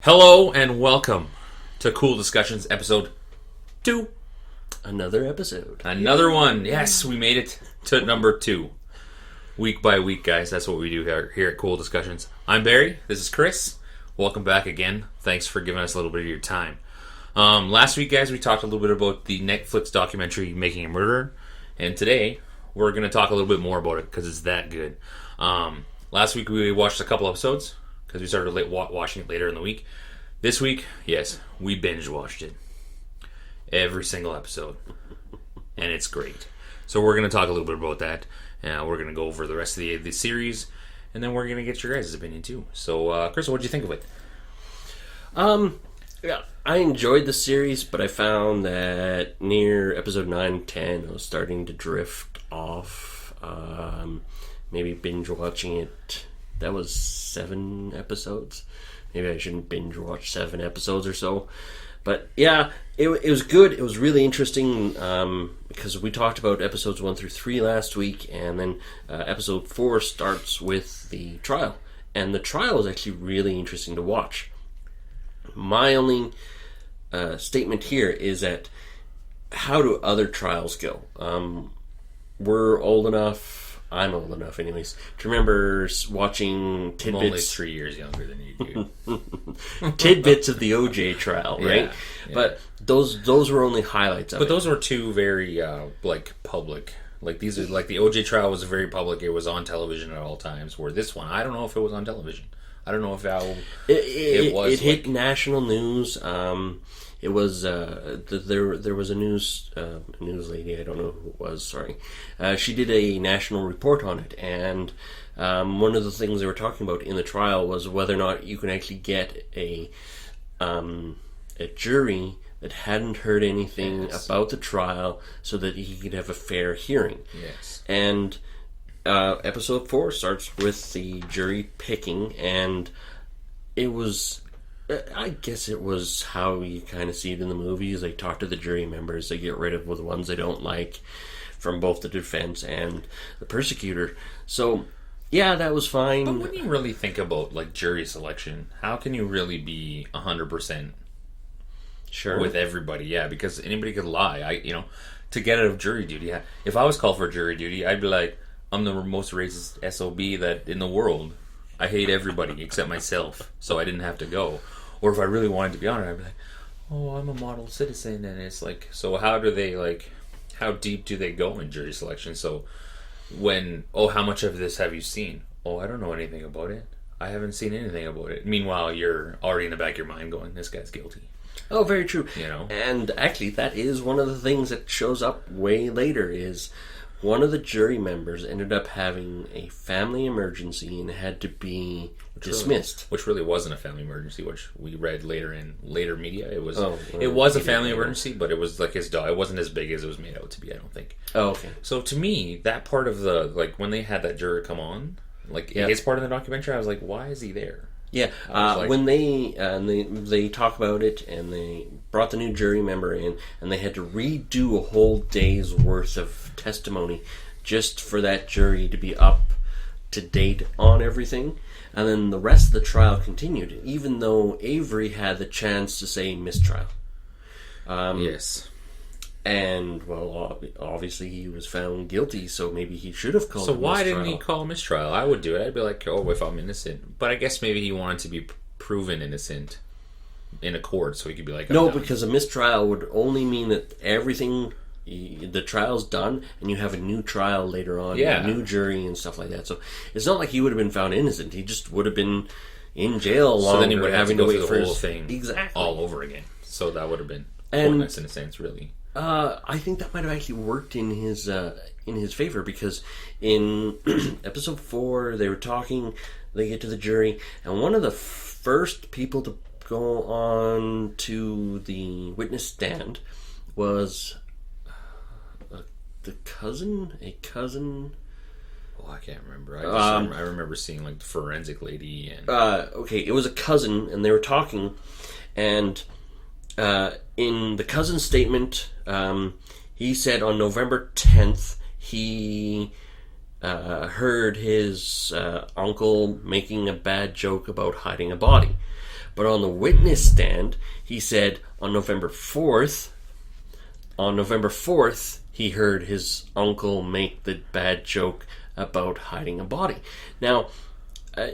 Hello and welcome to Coull Discussions episode 2. Another episode. Another one. Yes, we made it to number 2. Week by week, guys. That's what we do here at Coull Discussions. I'm Barry. This is Chris. Welcome back again. Thanks for giving us a little bit of your time. Last week, guys, we talked a little bit about the Netflix documentary Making a Murderer. And today, we're going to talk a little bit more about it because it's that good. Last week, we watched a couple episodes because we started watching it later in the week. This week, yes, we binge watched it. Every single episode. And it's great. So we're going to talk a little bit about that. We're going to go over the rest of the series. And then we're going to get your guys' opinion too. So, Chris, what did you think of it? Yeah, I enjoyed the series, but I found that near episode 9 and 10, I was starting to drift off. Maybe binge watching it. That was 7 episodes. Maybe I shouldn't binge watch 7 episodes or so. But yeah, it was good. It was really interesting because we talked about episodes 1 through 3 last week, and then episode 4 starts with the trial. And the trial was actually really interesting to watch. My only statement here is that how do other trials go? We're old enough. I'm old enough, anyways, to remember watching tidbits. I'm only 3 years younger than you do. Tidbits of the OJ trial, right? Yeah. But those were only highlights of it. But those were two very public. Like these are like the OJ trial was very public. It was on television at all times. Where this one, I don't know if it was on television. I don't know if it was. It hit national news. It was there was a news lady, I don't know who it was, sorry. She did a national report on it, and one of the things they were talking about in the trial was whether or not you can actually get a jury that hadn't heard anything about the trial so that he could have a fair hearing. Yes. And episode 4 starts with the jury picking, and it was... I guess it was how you kind of see it in the movies. They talk to the jury members. They get rid of the ones they don't like from both the defense and the persecutor. So, yeah, that was fine. But when you really think about like jury selection, how can you really be 100% sure with everybody? Yeah, because anybody could lie. To get out of jury duty. If I was called for jury duty, I'd be like, I'm the most racist SOB that in the world. I hate everybody except myself, so I didn't have to go. Or if I really wanted to be on it, I'd be like, oh, I'm a model citizen. And it's like, so how deep do they go in jury selection? So how much of this have you seen? Oh, I don't know anything about it. I haven't seen anything about it. Meanwhile, you're already in the back of your mind going, this guy's guilty. Oh, very true. You know? And actually, that is one of the things that shows up way later is one of the jury members ended up having a family emergency and had to be dismissed. Which really wasn't a family emergency, which we read later in later media. It was a family emergency, but it was like his dog. It wasn't as big as it was made out to be, I don't think. Oh, okay. So to me, that part of the, like, when they had that juror come on, like, his part of the documentary, I was like, why is he there? Yeah, when they talk about it, and they brought the new jury member in, and they had to redo a whole day's worth of testimony just for that jury to be up to date on everything. And then the rest of the trial continued, even though Avery had the chance to say mistrial. Yes. And, well, obviously he was found guilty, so maybe he should have called it mistrial. So why didn't he call mistrial? I would do it. I'd be like, oh, if I'm innocent. But I guess maybe he wanted to be proven innocent in a court, so he could be like... No, because a mistrial would only mean that everything... The trial's done, and you have a new trial later on, a new jury and stuff like that. So it's not like he would have been found innocent. He just would have been in jail longer. So then he would have to go through the whole thing all over again. So that would have been pointless in a sense, really. I think that might have actually worked in his favor, because in episode 4 they were talking. They get to the jury, and one of the first people to go on to the witness stand was a cousin. Oh, I can't remember. I remember seeing like the forensic lady and. Okay, it was a cousin, and they were talking, and in the cousin's statement, he said on November 10th he heard his uncle making a bad joke about hiding a body. But on the witness stand, he said on November 4th, he heard his uncle make the bad joke about hiding a body. Now,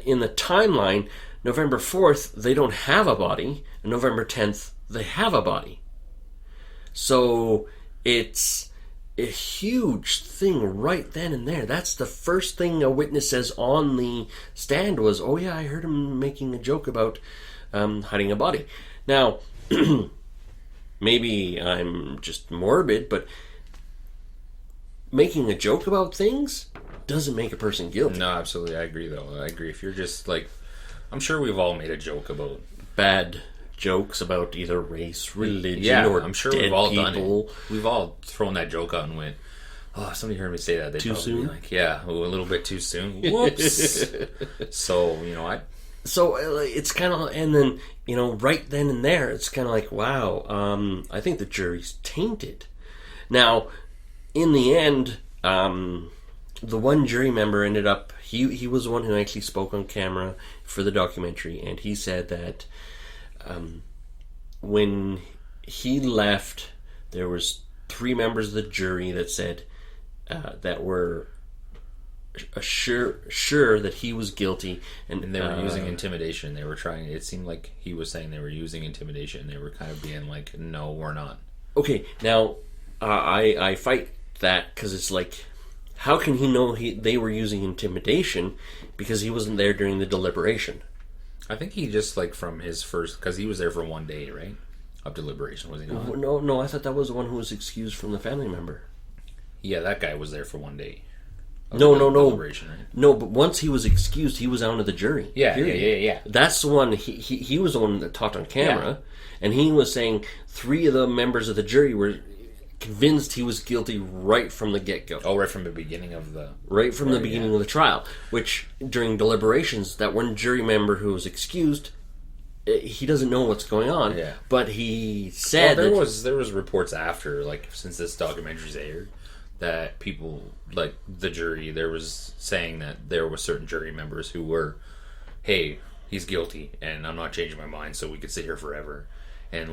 in the timeline, November 4th, they don't have a body, and November 10th, they have a body. So it's a huge thing right then and there. That's the first thing a witness says on the stand was, oh yeah, I heard him making a joke about hiding a body. Now, maybe I'm just morbid, but making a joke about things doesn't make a person guilty. No, absolutely. I agree, though. I agree. If you're just like... I'm sure we've all made a joke about... Bad jokes about either race, religion, or I'm sure dead we've all people. done it. We've all thrown that joke out and went, oh, somebody heard me say that. They'd Too probably soon? be like, yeah, a little bit too soon. Whoops. So, So it's kind of, and then, right then and there, it's kind of like, wow, I think the jury's tainted. Now, in the end, the one jury member ended up, he was the one who actually spoke on camera for the documentary, and he said that when he left, there was 3 members of the jury that said that were sure that he was guilty, and they were using intimidation. They were trying. It seemed like he was saying they were using intimidation. They were kind of being like, "No, we're not." Okay, now I fight that because it's like, how can he know they were using intimidation because he wasn't there during the deliberation? I think he just from his first, because he was there for 1 day, right? Of deliberation, was he not? No, I thought that was the one who was excused from the family member. Yeah, that guy was there for 1 day. No. Deliberation, right? No, but once he was excused, he was out of the jury. Yeah. That's the one, he was the one that talked on camera, and he was saying 3 of the members of the jury were convinced he was guilty right from the get-go. Oh, right from the beginning of the... Right from the beginning of the trial, which, during deliberations, that one jury member who was excused, he doesn't know what's going on, but he said there was reports after, since this documentary's aired, that people, the jury, there was saying that there were certain jury members who were, hey, he's guilty, and I'm not changing my mind, so we could sit here forever. And,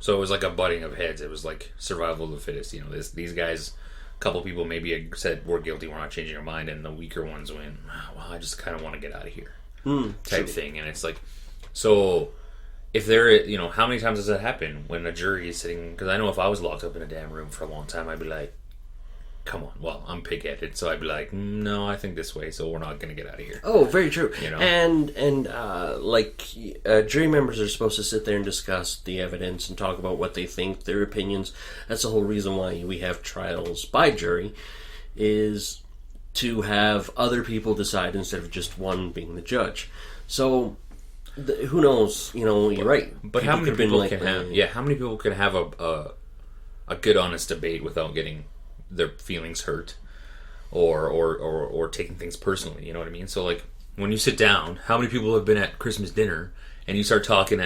so it was like a butting of heads. It was like survival of the fittest. These guys, a couple people maybe said, we're guilty, we're not changing our mind, and the weaker ones went, well, I just kind of want to get out of here, type thing. And it's like, so if there, how many times does that happen when a jury is sitting? Because I know if I was locked up in a damn room for a long time, I'd be like, come on. Well, I'm pig-headed, so I'd be like, no, I think this way, so we're not going to get out of here. Oh, very true. And jury members are supposed to sit there and discuss the evidence and talk about what they think, their opinions. That's the whole reason why we have trials by jury, is to have other people decide instead of just one being the judge. So who knows? You're right. But how many people can have? Yeah, how many people can have a good, honest debate without getting their feelings hurt or taking things personally? You know what I mean? So when you sit down, how many people have been at Christmas dinner and you start talking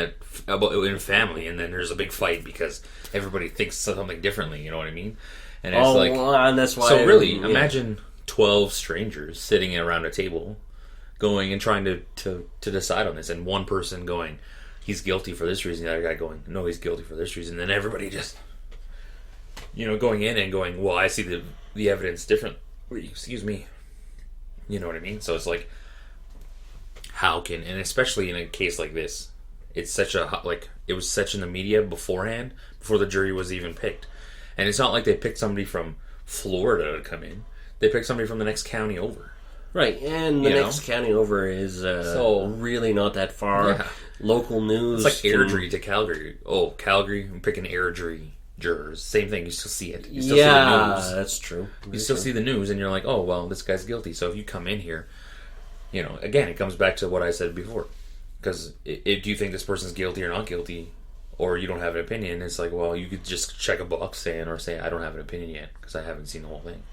about in a family, and then there's a big fight because everybody thinks something differently? You know what I mean? And it's and that's why. So really, imagine 12 strangers sitting around a table, going and trying to decide on this, and one person going, he's guilty for this reason, the other guy going, no, he's guilty for this reason, and then everybody just, going in and going, well, I see the evidence differently, excuse me, you know what I mean? So it's like, how can, and especially in a case like this, it's such a, it was such in the media beforehand, before the jury was even picked, and it's not like they picked somebody from Florida to come in, they picked somebody from the next county over. Right, and the next county over is really not that far. Yeah. Local news. It's like Airdrie to Calgary. Oh, Calgary, I'm picking Airdrie jurors. Same thing, you still see it. You still see the news. That's true. You still see the news, and you're like, oh, well, this guy's guilty. So if you come in here, again, it comes back to what I said before. Because if you think this person's guilty or not guilty, or you don't have an opinion, it's like, well, you could just check a box saying, I don't have an opinion yet, because I haven't seen the whole thing.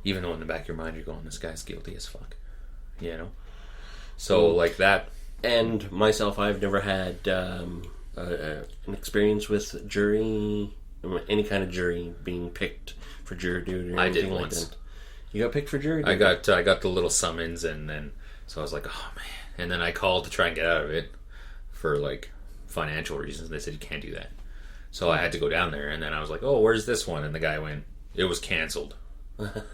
Even though in the back of your mind you're going, this guy's guilty as fuck. So like that. And myself, I've never had an experience with any kind of jury being picked for jury duty or anything like that. You got picked for jury duty? I got the little summons, and then so I was like, oh man. And then I called to try and get out of it. for like financial reasons. They said you can't do that. So I had to go down there, and then I was like, "Oh, where's this one?" And the guy went, "It was canceled." And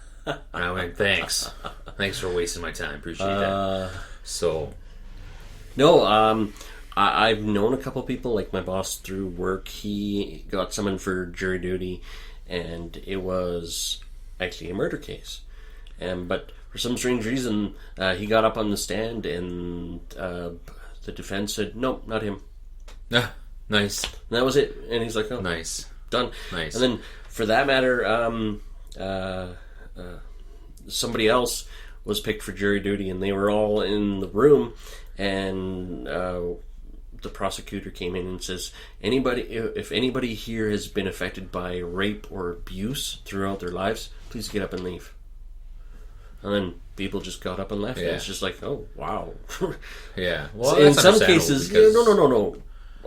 I went, "Thanks for wasting my time. Appreciate that." So, no, I've known a couple people, like my boss through work. He got summoned for jury duty, and it was actually a murder case. But for some strange reason, he got up on the stand, and the defense said, "Nope, not him." Nice. And that was it. And he's like, "Oh, nice, done." nice. And then, for that matter, somebody else was picked for jury duty, and they were all in the room, and the prosecutor came in and says, if anybody here has been affected by rape or abuse throughout their lives, please get up and leave. And then people just got up and left. Yeah. And it's just like, oh, wow. Yeah. Well, So in that's some understandable cases, because- no.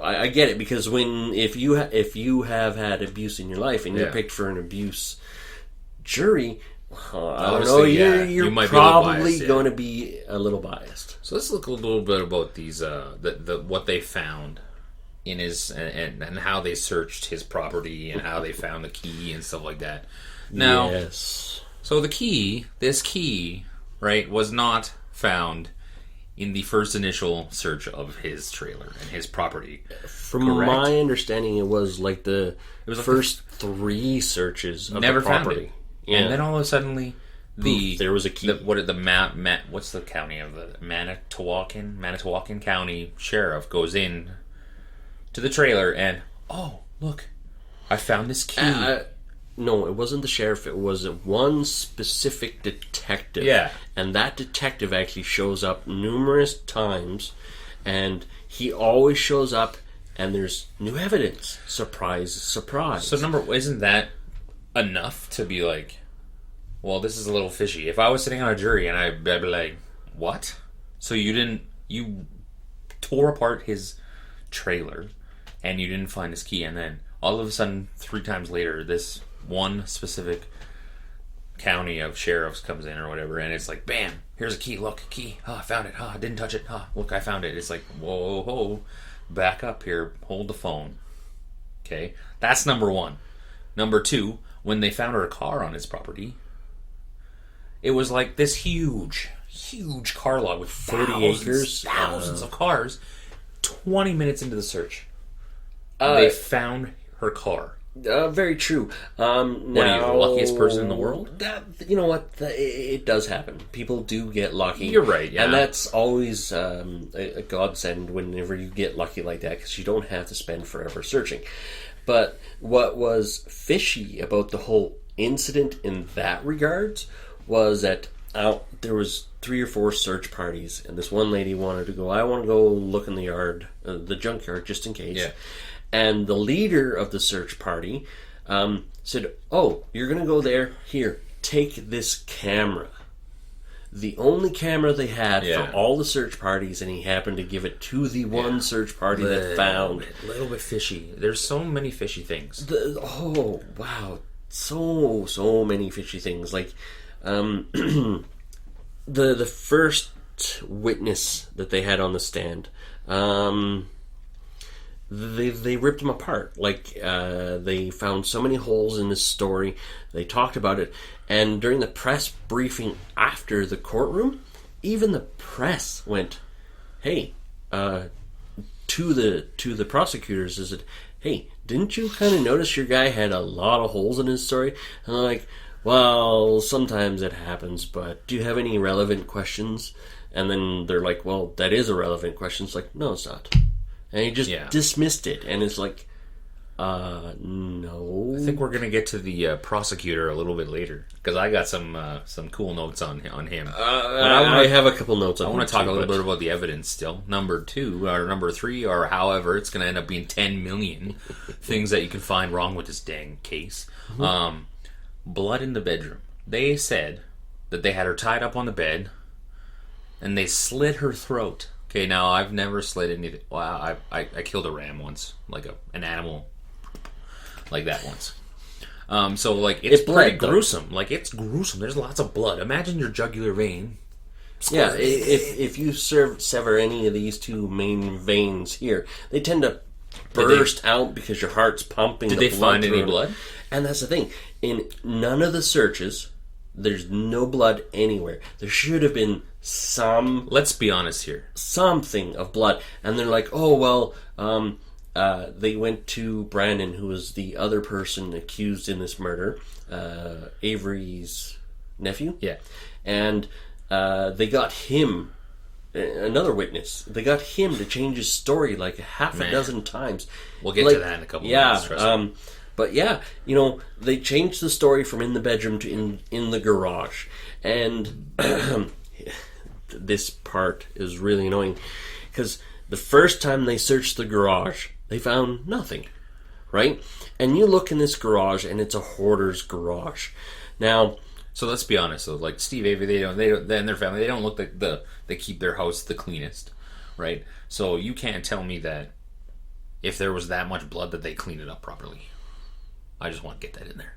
I get it, because if you have had abuse in your life and you're picked for an abuse jury, I don't know, you're you might probably be going to be a little biased. So let's look a little bit about these, what they found in his and how they searched his property and how they found the key and stuff like that. Now, Yes. so this key, right, was not found in the first initial search of his trailer and his property. From Correct. my understanding, it was like the was like first 3 searches of Never the found property. it. Yeah. And then all of a sudden, there was a key. What's the county of the Manitowoc County sheriff goes in to the trailer and, oh, look, I found this key. No, it wasn't the sheriff. It was one specific detective. Yeah. And that detective actually shows up numerous times, and he always shows up, and there's new evidence. Surprise, surprise. So isn't that enough to be like, well, this is a little fishy? If I was sitting on a jury and I'd be like, what? So you tore apart his trailer and you didn't find his key, and then all of a sudden 3 times later this one specific county of sheriffs comes in or whatever, and it's like, bam, here's a key, look, key, I found it, I didn't touch it, look, I found it. It's like, whoa, back up here, hold the phone. Okay, that's number 1. Number 2, when they found her car on his property, it was like this huge car lot with 40 acres, thousands of cars. 20 minutes into the search, they found her car. Very true. What are you, the luckiest person in the world? You know what? It does happen. People do get lucky. You're right, yeah. And that's always a godsend whenever you get lucky like that, because you don't have to spend forever searching. But what was fishy about the whole incident in that regards was that there was 3 or 4 search parties, and this one lady wanted to go, I want to go look in the yard, the junkyard, just in case. Yeah. And the leader of the search party said, oh, you're going to go there? Here, take this camera. The only camera they had for all the search parties, and he happened to give it to the one search party that found. A little bit fishy. There's so many fishy things. Oh, wow. So many fishy things. Like, the first witness that they had on the stand, they ripped him apart. Like, they found so many holes in his story. They talked about it, and during the press briefing after the courtroom, even the press went, "Hey," to the prosecutors, is it? Hey, didn't you kind of notice your guy had a lot of holes in his story? And they're like, well, sometimes it happens, but do you have any relevant questions? And then they're like, well, that is a relevant question. It's like, no, it's not. And he just dismissed it, and it's like, no. I think we're gonna get to the prosecutor a little bit later, because I got some cool notes on him. I have a couple notes on him. I want to talk a little bit about the evidence still. Number 2 or number 3, or however, it's gonna end up being 10 million things that you can find wrong with this dang case. Mm-hmm. Blood in the bedroom. They said that they had her tied up on the bed, and they slit her throat. Okay, now I've never slit anything. Well, I killed a ram once, like an animal, like that once. So like it's pretty gruesome. Like, it's gruesome. There's lots of blood. Imagine your jugular vein Yeah, if you sever any of these two main veins here, they tend to burst out because your heart's pumping. Did they find any blood? And that's the thing. In none of the searches, there's no blood anywhere. There should have been some. Let's be honest here. Something of blood, and they're like, oh well. They went to Brandon, who was the other person accused in this murder, Avery's nephew. Yeah, and they got him, another witness. They got him to change his story like half a dozen times. We'll get to that in a couple of minutes. Yeah, but yeah, they changed the story from in the bedroom to in the garage, and this part is really annoying because the first time they searched the garage, they found nothing, right? And you look in this garage, and it's a hoarder's garage. Now, so let's be honest. So, like Steve Avery, they and their family, they don't look like they keep their house the cleanest, right? So you can't tell me that if there was that much blood that they cleaned it up properly. I just want to get that in there,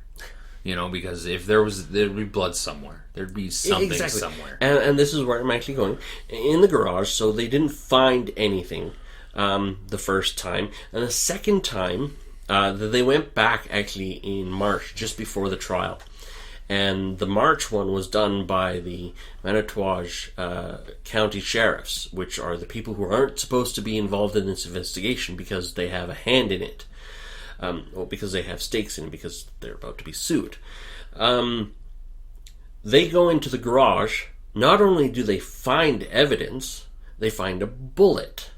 because if there'd be blood somewhere, there'd be something somewhere. And this is where I'm actually going in the garage. So they didn't find anything the first time, and the second time they went back actually in March, just before the trial. And the March one was done by the Manitowoc County Sheriffs, which are the people who aren't supposed to be involved in this investigation because they have a hand in it. Because they have stakes in it, because they're about to be sued. They go into the garage. Not only do they find evidence, they find a bullet.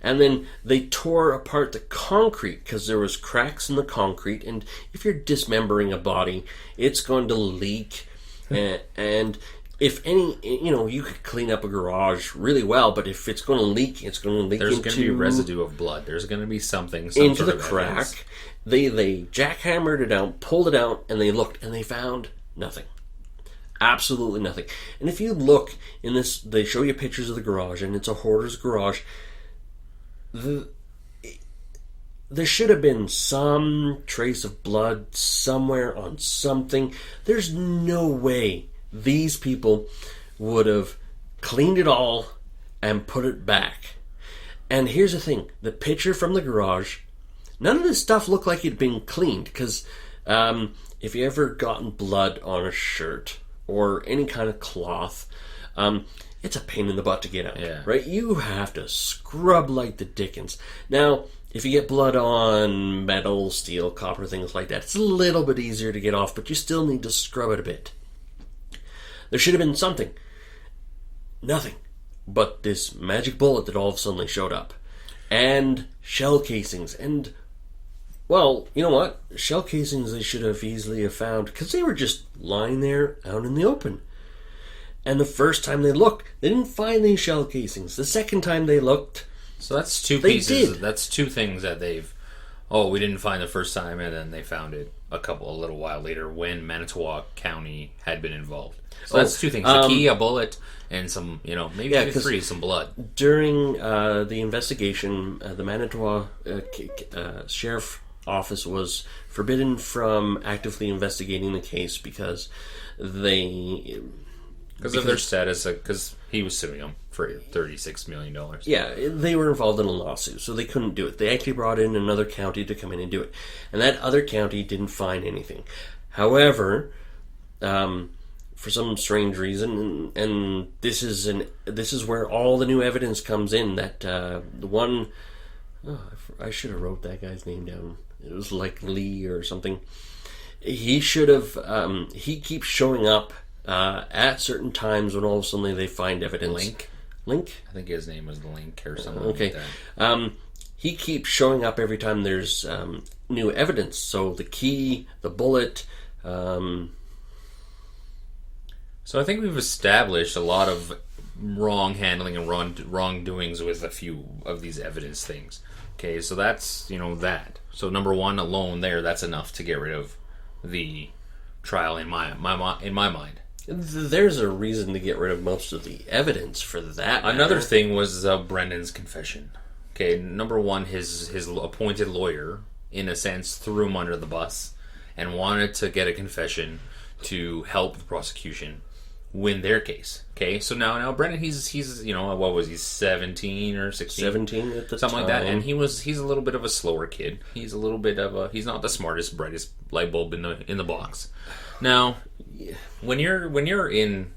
And then they tore apart the concrete because there was cracks in the concrete. And if you're dismembering a body, it's going to leak. And if any, you could clean up a garage really well, but if it's going to leak, it's going to leak There's going to be residue of blood. There's going to be something into the crack. They jackhammered it out, pulled it out, and they looked, and they found nothing. Absolutely nothing. And if you look in this, they show you pictures of the garage, and it's a hoarder's garage. There should have been some trace of blood somewhere on something. There's no way these people would have cleaned it all and put it back. And here's the thing. The picture from the garage, none of this stuff looked like it'd been cleaned. Because if you ever gotten blood on a shirt or any kind of cloth, it's a pain in the butt to get out, right? You have to scrub like the dickens. Now, if you get blood on metal, steel, copper, things like that, it's a little bit easier to get off, but you still need to scrub it a bit. There should have been something. Nothing. But this magic bullet that all of a sudden showed up. And shell casings. And, well, you know what? Shell casings they should have easily have found, because they were just lying there out in the open. And the first time they looked, they didn't find these shell casings. The second time they looked, so that's two pieces. That's two things that they've. Oh, we didn't find the first time, and then they found it a little while later when Manitowoc County had been involved. So that's two things: a key, a bullet, and some, maybe three, some blood. During the investigation, the Manitowoc Sheriff Office was forbidden from actively investigating the case because of their status, because he was suing them for $36 million. Yeah, they were involved in a lawsuit, so they couldn't do it. They actually brought in another county to come in and do it. And that other county didn't find anything. However, for some strange reason, and this is where all the new evidence comes in, that the one... I should have wrote that guy's name down. It was like Lee or something. He should have... he keeps showing up at certain times when all of a sudden they find evidence. Link? I think his name was Link or something like that. He keeps showing up every time there's new evidence. So the key, the bullet... So I think we've established a lot of wrong handling and wrongdoings with a few of these evidence things. Okay, so that's, that. So number one alone there, that's enough to get rid of the trial in my mind. There's a reason to get rid of most of the evidence for that matter. Another thing was Brendan's confession. Okay, number one, his appointed lawyer, in a sense, threw him under the bus and wanted to get a confession to help the prosecution win their case. Okay, so now Brennan, he's what was he, 17 or 16? 17 at the something time. like that, and he's a little bit of a slower kid. He's a little bit of he's not the smartest, brightest light bulb in the box. Now, when you're in,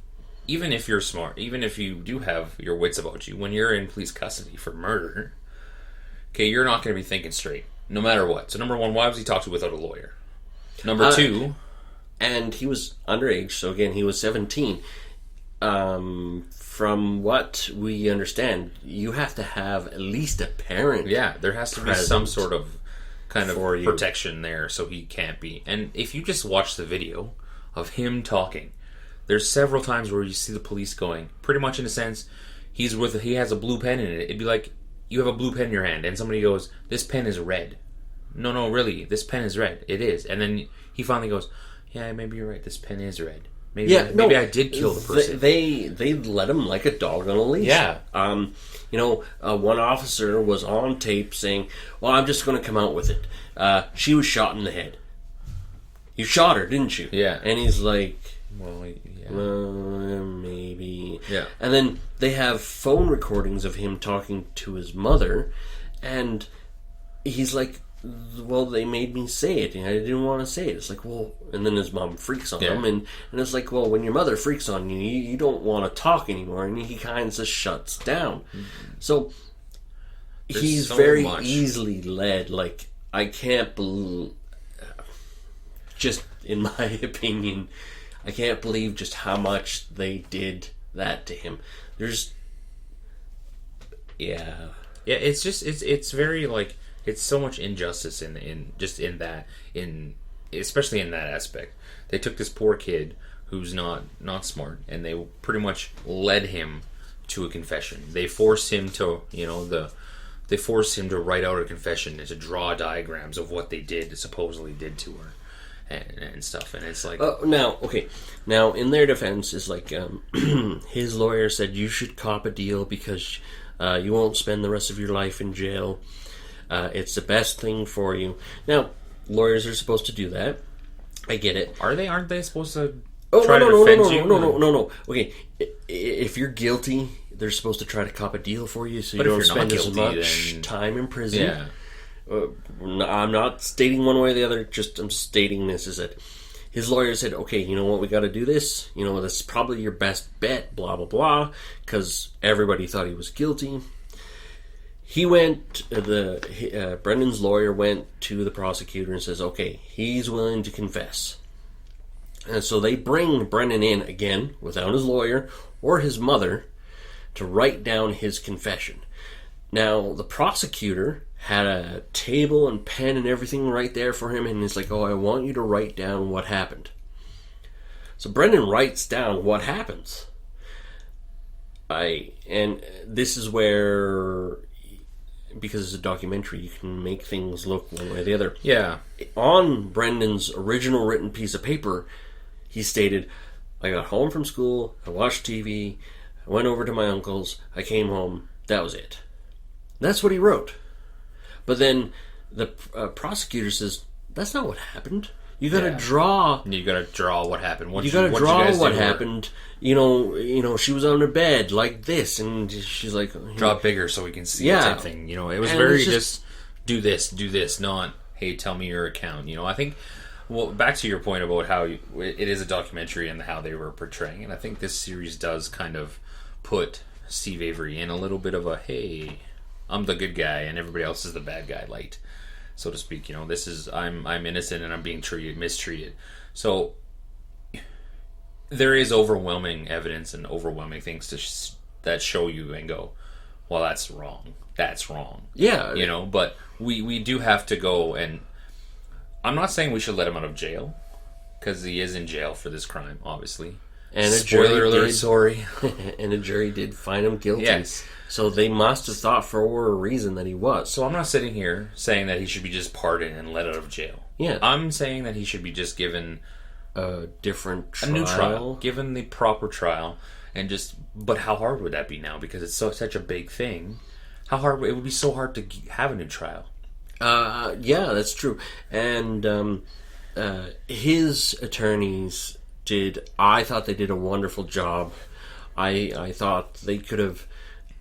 even if you're smart, even if you do have your wits about you, when you're in police custody for murder, okay, you're not going to be thinking straight, no matter what. So number one, why was he talked to without a lawyer? Number two, and he was underage, so again, he was 17. From what we understand, you have to have at least a parent. Yeah, there has to be some sort of kind of protection there, so he can't be. And if you just watch the video of him talking, there's several times where you see the police going, pretty much in a sense, he has a blue pen in it. It'd be like, you have a blue pen in your hand, and somebody goes, this pen is red. No, really, this pen is red. It is. And then he finally goes, yeah, maybe you're right, this pen is red. Maybe I did kill the person. They led him like a dog on a leash. Yeah. One officer was on tape saying, well, I'm just going to come out with it. She was shot in the head. You shot her, didn't you? Yeah. And he's like, well, yeah. Maybe. Yeah. And then they have phone recordings of him talking to his mother, and he's like, well, they made me say it, and I didn't want to say it. It's like, well, and then his mom freaks on him, and it's like, well, when your mother freaks on you, you don't want to talk anymore, and he kind of just shuts down. Mm-hmm. So he's so very easily led. Like, I can't believe, just in my opinion, I can't believe just how much they did that to him. It's just it's very like. It's so much injustice especially in that aspect. They took this poor kid who's not smart, and they pretty much led him to a confession. They forced him to, they forced him to write out a confession and to draw diagrams of what they supposedly did to her, and stuff. And it's like, now in their defense is like, his lawyer said you should cop a deal because you won't spend the rest of your life in jail. It's the best thing for you. Now, lawyers are supposed to do that. I get it. Aren't they supposed to try to defend you? No. Okay, if you're guilty, they're supposed to try to cop a deal for you so you don't spend as much time in prison. Yeah. I'm not stating one way or the other, just I'm stating this is that his lawyer said, okay, you know what, we got to do this. This is probably your best bet, blah, blah, blah, because everybody thought he was guilty. He Brendan's lawyer went to the prosecutor and says, okay, he's willing to confess. And so they bring Brendan in again, without his lawyer or his mother, to write down his confession. Now, the prosecutor had a table and pen and everything right there for him, and he's like, oh, I want you to write down what happened. So Brendan writes down what happens. And this is where, because it's a documentary, you can make things look one way or the other. Yeah. On Brendan's original written piece of paper, he stated, I got home from school, I watched TV, I went over to my uncle's, I came home, that was it. That's what he wrote. But then the prosecutor says, that's not what happened. You got to draw. You got to draw what happened. You got to draw what happened. She was on her bed like this, and she's like, draw it bigger so we can see the type thing. It was very just do this, not hey, tell me your account. I think. Well, back to your point about how it is a documentary and how they were portraying, and I think this series does kind of put Steve Avery in a little bit of a hey, I'm the good guy and everybody else is the bad guy light, so to speak. This is I'm innocent and I'm being mistreated. So there is overwhelming evidence and overwhelming things that show you and go, well, that's wrong. That's wrong. Yeah. But we do have to go, and I'm not saying we should let him out of jail, because he is in jail for this crime, obviously. And spoiler alert, sorry. And a jury did find him guilty. Yes. So they must have thought for a reason that he was. So I'm not sitting here saying that he should be just pardoned and let out of jail. Yeah. I'm saying that he should be just given a different trial. A new trial. Given the proper trial. But how hard would that be now? Because it's such a big thing. How hard, it would be so hard to have a new trial. Yeah, that's true. And his attorneys I thought they did a wonderful job. I thought they could have.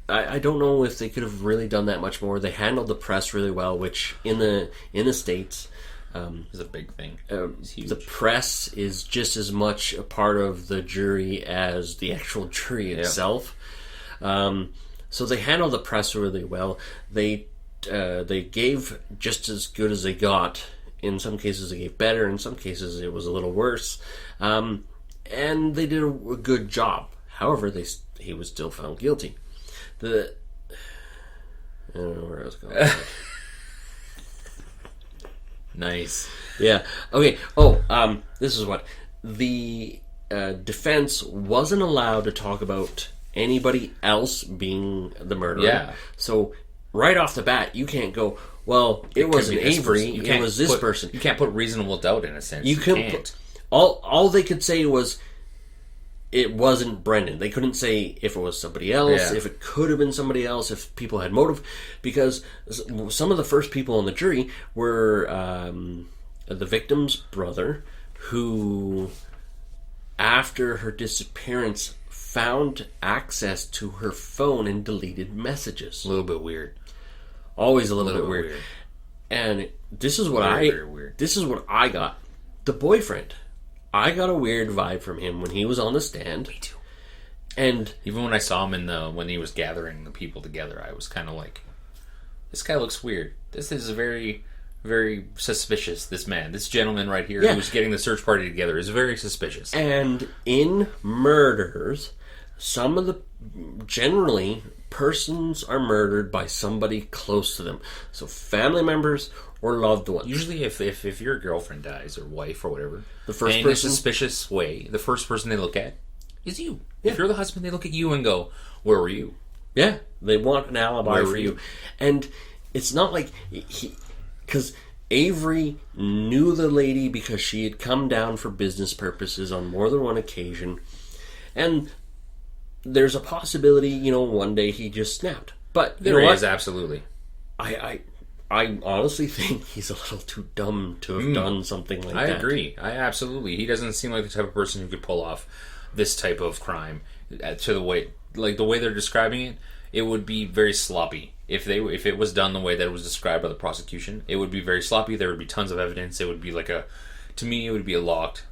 I don't know if they could have really done that much more. They handled the press really well, which in the States is a big thing. It's huge. The press is just as much a part of the jury as the actual jury itself. So they handled the press really well. They gave just as good as they got. In some cases, they gave better. In some cases, it was a little worse. And they did a good job. However, he was still found guilty. I don't know where I was going. Nice. Yeah. Okay. This is what the defense wasn't allowed to talk about anybody else being the murderer. Yeah. So right off the bat, you can't go, well, it wasn't Avery, it was this person. You can't put reasonable doubt in a sense. You can't. All they could say was it wasn't Brendan. They couldn't say if it was somebody else, if it could have been somebody else, if people had motive, because some of the first people on the jury were the victim's brother, who, after her disappearance, found access to her phone and deleted messages. A little bit weird. Always a little bit weird. And this is what very weird. This is what I got. The boyfriend. I got a weird vibe from him when he was on the stand. Me too. And even when I saw him when he was gathering the people together, I was kind of like, this guy looks weird. This is very, very suspicious, this man. This gentleman right here who's getting the search party together is very suspicious. And in murders, generally, persons are murdered by somebody close to them. So family members or loved ones. Usually if your girlfriend dies or wife or whatever, the first in person, a suspicious way, the first person they look at is you. Yeah. If you're the husband, they look at you and go, where were you? Yeah, they want an alibi for you. And it's not like because Avery knew the lady because she had come down for business purposes on more than one occasion. And there's a possibility, one day he just snapped. But there is, absolutely. I honestly think he's a little too dumb to have done something like that. I agree. He doesn't seem like the type of person who could pull off this type of crime. To the way they're describing it, it would be very sloppy. If it was done the way that it was described by the prosecution, it would be very sloppy. There would be tons of evidence. It would be to me, it would be a locked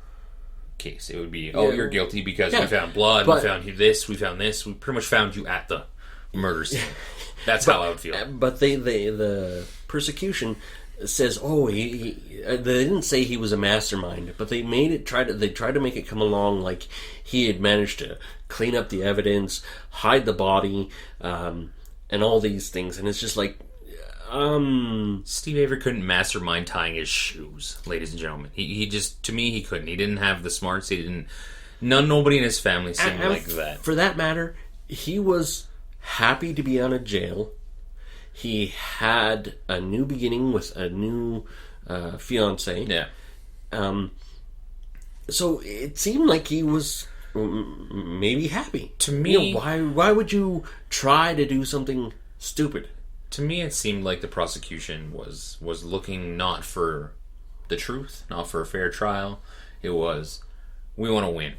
case. It would be, you're guilty because we found blood, we found this, we pretty much found you at the murder scene. That's how I would feel. But the prosecution says, they didn't say he was a mastermind, but they tried to make it come along like he had managed to clean up the evidence, hide the body, and all these things. And it's just like, Steve Avery couldn't mastermind tying his shoes, ladies and gentlemen. He just, to me, he couldn't. He didn't have the smarts. Nobody in his family seemed like that. For that matter, he was happy to be out of jail. He had a new beginning with a new fiance. Yeah. So it seemed like he was maybe happy. To me, why would you try to do something stupid? To me, it seemed like the prosecution was looking not for the truth, not for a fair trial. It was, we want to win.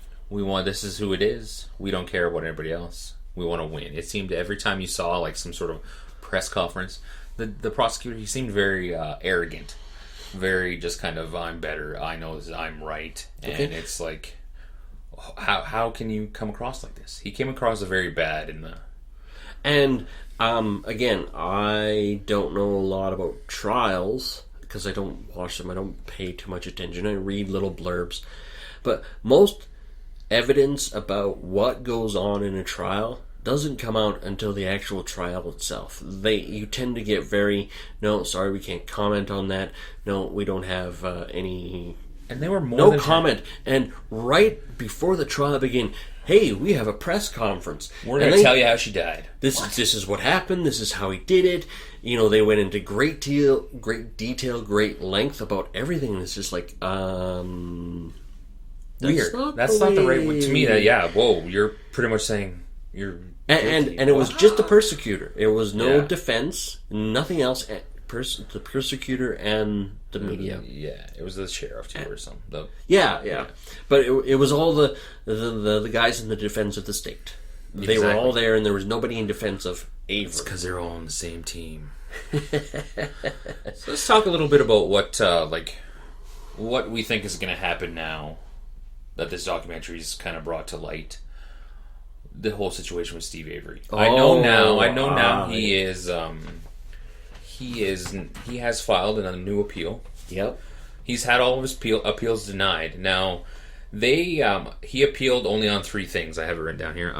This is who it is. We don't care about anybody else. We want to win. It seemed every time you saw like some sort of press conference, the prosecutor, he seemed very arrogant, very just kind of, I'm better, I know this, I'm right, and it's like, how can you come across like this? He came across very bad in the. And again, I don't know a lot about trials because I don't watch them. I don't pay too much attention. I read little blurbs, but most evidence about what goes on in a trial doesn't come out until the actual trial itself. You tend to get very, no, sorry, we can't comment on that. No, we don't have any. And they were more than comment. And right before the trial began, hey, we have a press conference. We're going to tell you how she died. This is what happened. This is how he did it. They went into great detail, great length about everything. And it's just like, weird. That's not the right way to me. You're pretty much saying you're. And it was just the persecutor. It was no defense, nothing else. the persecutor and the media. Yeah, it was the sheriff too, or something. Yeah. But it was all the guys in the defense of the state. They were all there, and there was nobody in defense of Avery. It's because they're all on the same team. So let's talk a little bit about what we think is going to happen now that this documentary's kind of brought to light. The whole situation with Steve Avery. I know now he has filed a new appeal. Yep. He's had all of his appeals denied. Now, he appealed only on 3 things. I have it written down here.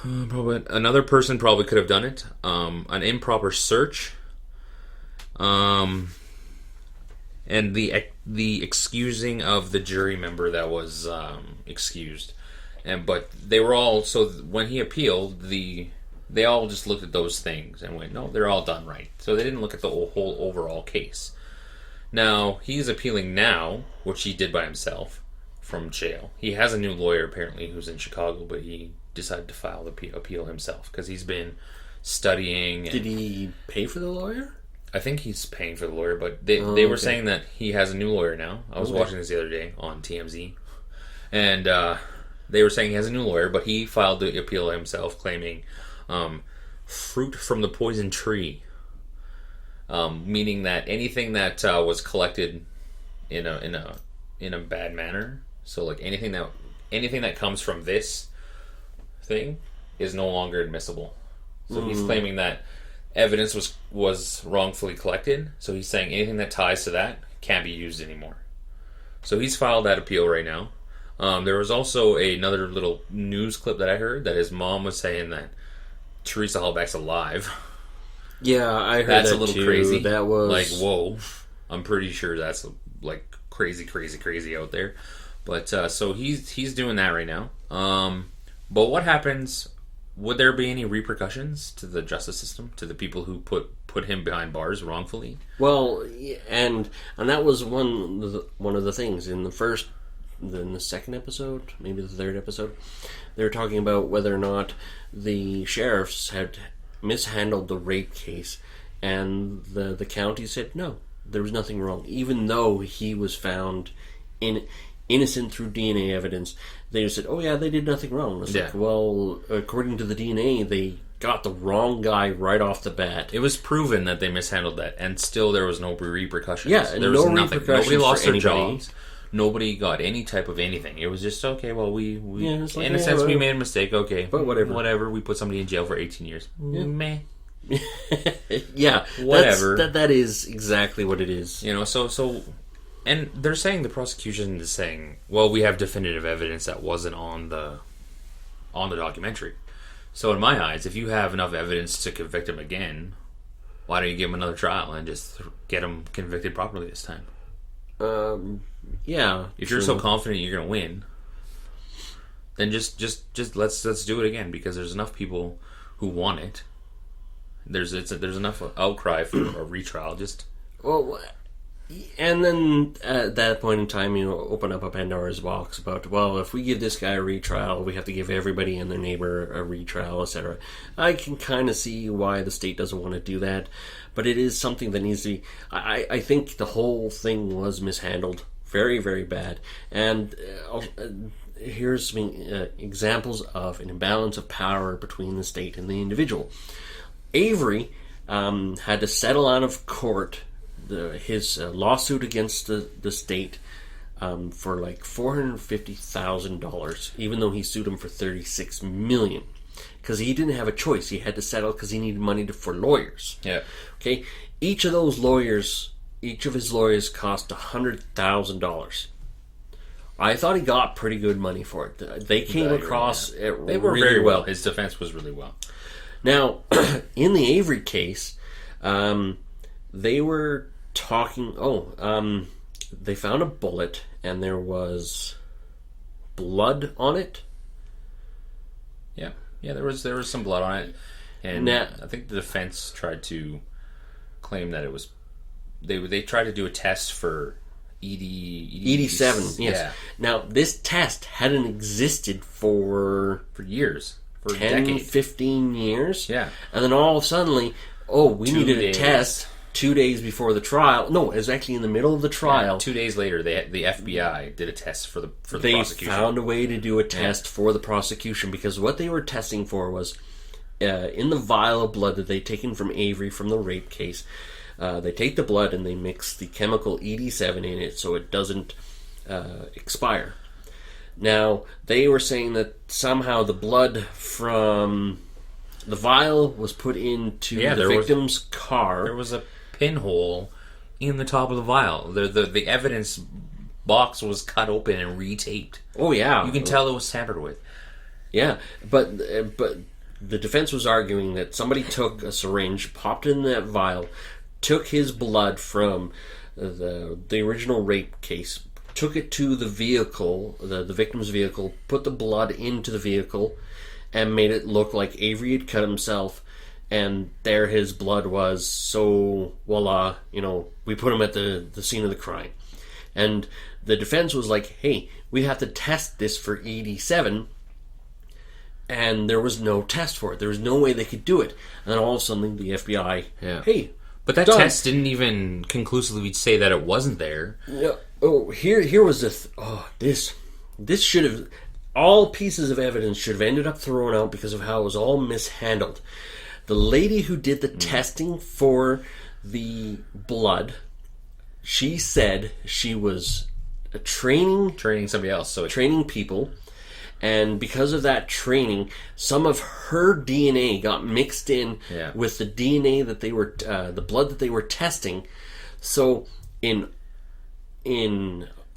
Probably another person probably could have done it. An improper search. And the excusing of the jury member that was excused. But they were all, so when he appealed, they all just looked at those things and went, no, they're all done right. So they didn't look at the whole overall case. Now, he's appealing now, which he did by himself from jail. He has a new lawyer, apparently, who's in Chicago, but he decided to file the appeal himself because he's been studying. Did he pay for the lawyer? I think he's paying for the lawyer, but they were saying that he has a new lawyer now. I was watching this the other day on TMZ, and they were saying he has a new lawyer, but he filed the appeal himself, claiming fruit from the poison tree, meaning that anything that was collected in a bad manner. So like anything that comes from this thing is no longer admissible. So he's claiming that evidence was wrongfully collected. So he's saying anything that ties to that can't be used anymore. So he's filed that appeal right now. There was also another little news clip that I heard that his mom was saying that Teresa Hallback's alive. Yeah, I heard that's that a little too. crazy. That was like, whoa. I'm pretty sure that's like crazy out there. But so he's doing that right now. But what happens? Would there be any repercussions to the justice system, to the people who put him behind bars wrongfully? Well, and that was one of the things in the second episode, maybe the third episode. They were talking about whether or not the sheriffs had mishandled the rape case, and the county said no, there was nothing wrong, even though he was found innocent through DNA evidence. They said, oh yeah, they did nothing wrong. It's like, well, according to the DNA, they got the wrong guy right off the bat. It was proven that they mishandled that, and still there was no repercussions. Yeah, there no was nothing. repercussions. Nobody lost for their anybody. jobs. Nobody got any type of anything. It was just, okay, well, we it's like, in a sense, we made a mistake, okay. But whatever. We put somebody in jail for 18 years. Yeah. Meh. Yeah, whatever. That is exactly what it is. You know, so, and they're saying, the prosecution is saying, well, we have definitive evidence that wasn't on the documentary. So in my eyes, if you have enough evidence to convict him again, why don't you give him another trial and just get him convicted properly this time? Yeah. If you're so confident you're going to win, then just let's do it again, because there's enough people who want it. There's enough outcry for a retrial. And then at that point in time, you open up a Pandora's box about, well, if we give this guy a retrial, we have to give everybody and their neighbor a retrial, etc. I can kind of see why the state doesn't want to do that, but it is something that needs to be. I think the whole thing was mishandled very, very bad. And here's some examples of an imbalance of power between the state and the individual. Avery had to settle out of court his lawsuit against the state for like $450,000, even though he sued him for $36 million, because he didn't have a choice. He had to settle because he needed money for lawyers. Yeah. Okay. Each of his lawyers cost $100,000. I thought he got pretty good money for it. They came across it. They were really very well. His defense was really well. Now, in the Avery case, they were talking. They found a bullet and there was blood on it. Yeah, there was some blood on it, and I think the defense tried to claim that it was. They tried to do a test for ED7. Yes. Yeah. Now this test hadn't existed for years. For 10, decades. 15 years. Yeah. And then all of a sudden, oh, we 2 needed days. a test 2 days before the trial. No, it was actually in the middle of the trial. 2 days later, the FBI did a test for the They prosecution. found a way to do a test for the prosecution, because what they were testing for was in the vial of blood that they'd taken from Avery from the rape case. They take the blood and they mix the chemical ED7 in it so it doesn't expire. Now, they were saying that somehow the blood from the vial was put into the victim's car. There was a pinhole in the top of the vial. The evidence box was cut open and retaped. Oh, yeah. You can tell it was tampered with. Yeah, but the defense was arguing that somebody took a syringe, popped it in that vial, took his blood from the original rape case, took it to the vehicle, the victim's vehicle, put the blood into the vehicle, and made it look like Avery had cut himself, and there his blood was. So, voila, we put him at the scene of the crime. And the defense was like, hey, we have to test this for ED7, and there was no test for it. There was no way they could do it. And then all of a sudden, the FBI, hey, but that done. test didn't even conclusively say that it wasn't there. Yeah. Oh, here was this should have, all pieces of evidence should have ended up thrown out because of how it was all mishandled. The lady who did the testing for the blood, she said she was training somebody else, so training people, and because of that training, some of her DNA got mixed in with the DNA that they were, the blood that they were testing. So in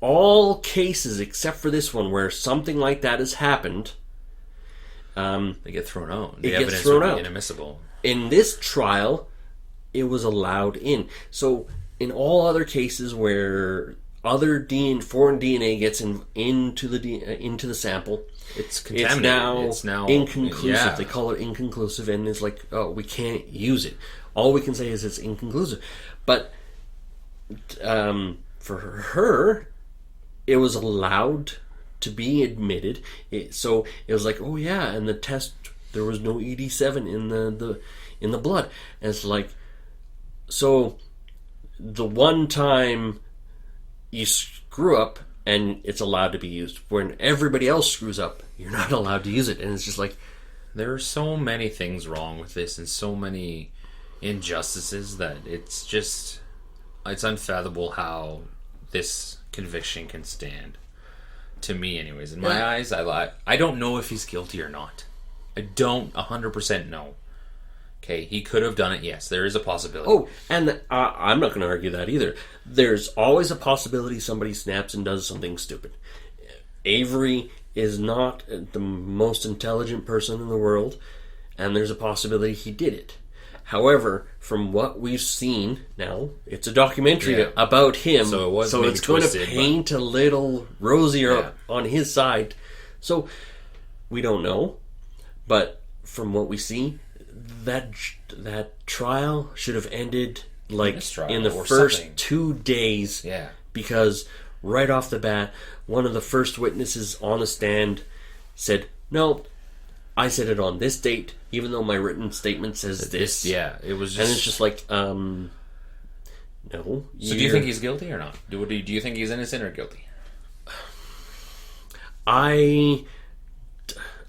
all cases except for this one where something like that has happened, they get thrown out. The it evidence gets thrown would be out. inadmissible. In this trial, it was allowed in. So in all other cases where other foreign DNA gets into the sample, it's contaminated. It's now inconclusive. Yeah. They call it inconclusive, and it's like, oh, we can't use it. All we can say is it's inconclusive. But for her, it was allowed to be admitted. So it was like, oh yeah, and the test, there was no ED7 in the blood, and it's like, so the one time you screw up and it's allowed to be used, when everybody else screws up, you're not allowed to use it. And it's just like, there are so many things wrong with this and so many injustices that it's unfathomable how this conviction can stand. To me, anyways. In my eyes, I don't know if he's guilty or not. I don't 100% know. Okay, he could have done it, yes. There is a possibility. oh, and I'm not going to argue that either. There's always a possibility somebody snaps and does something stupid. Avery is not the most intelligent person in the world, and there's a possibility he did it. However, from what we've seen now, it's a documentary about him, so it's going to paint a little rosier on his side. So we don't know, but from what we see, that trial should have ended like in the first 2 days. Yeah. Because right off the bat, one of the first witnesses on the stand said, "No, I said it on this date, even though my written statement says this." Yeah, it was just... And it's just like, no. So do you think he's guilty or not? Do you think he's innocent or guilty? I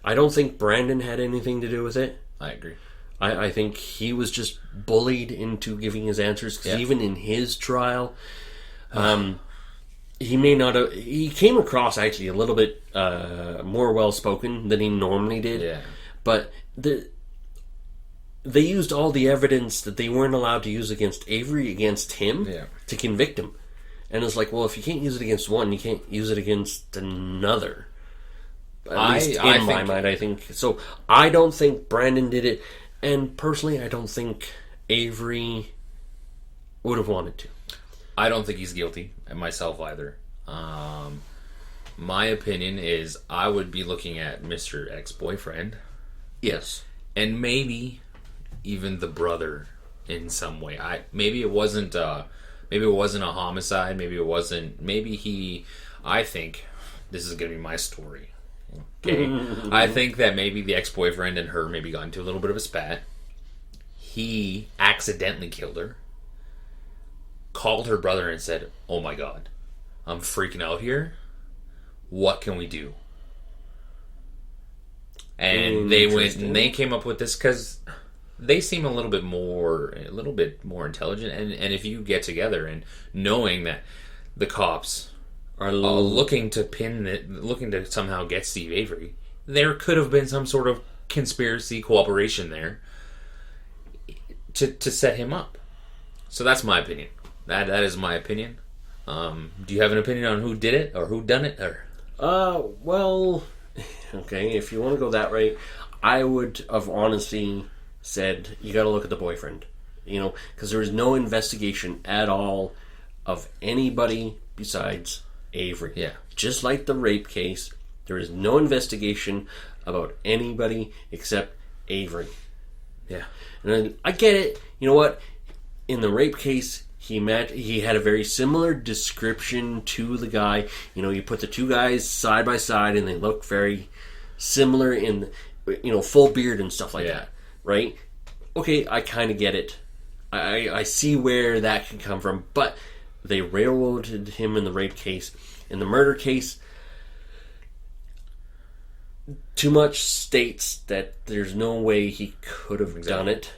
don't think Brandon had anything to do with it. I agree. I think he was just bullied into giving his answers, because even in his trial, he may not have... He came across actually a little bit more well-spoken than he normally did. Yeah. But they used all the evidence that they weren't allowed to use against Avery against him to convict him. And it's like, well, if you can't use it against one, you can't use it against another. At least in my mind, I think. So I don't think Brandon did it. And personally, I don't think Avery would have wanted to. I don't think he's guilty, and myself either. My opinion is I would be looking at Mr. Ex-Boyfriend. Yes. And maybe even the brother in some way. Maybe it wasn't a homicide. I think this is going to be my story. Okay. I think that maybe the ex-boyfriend and her maybe got into a little bit of a spat. he accidentally killed her, called her brother and said, "Oh my God, I'm freaking out here. What can we do?" And they went and they came up with this because they seem a little bit more intelligent. And if you get together and knowing that the cops are looking to somehow get Steve Avery, there could have been some sort of conspiracy cooperation there to set him up. So that's my opinion. That is my opinion. Do you have an opinion on who did it or who done it? Or well, okay, if you want to go that way, I would have honestly said you got to look at the boyfriend, because there was no investigation at all of anybody besides Avery. Yeah. Just like the rape case, there is no investigation about anybody except Avery. Yeah. And then I get it. You know what? In the rape case, he had a very similar description to the guy. You put the two guys side by side and they look very similar in, full beard and stuff like that. Right? Okay, I kind of get it. I see where that can come from. But they railroaded him in the rape case. In the murder case, too much states that there's no way he could have done it.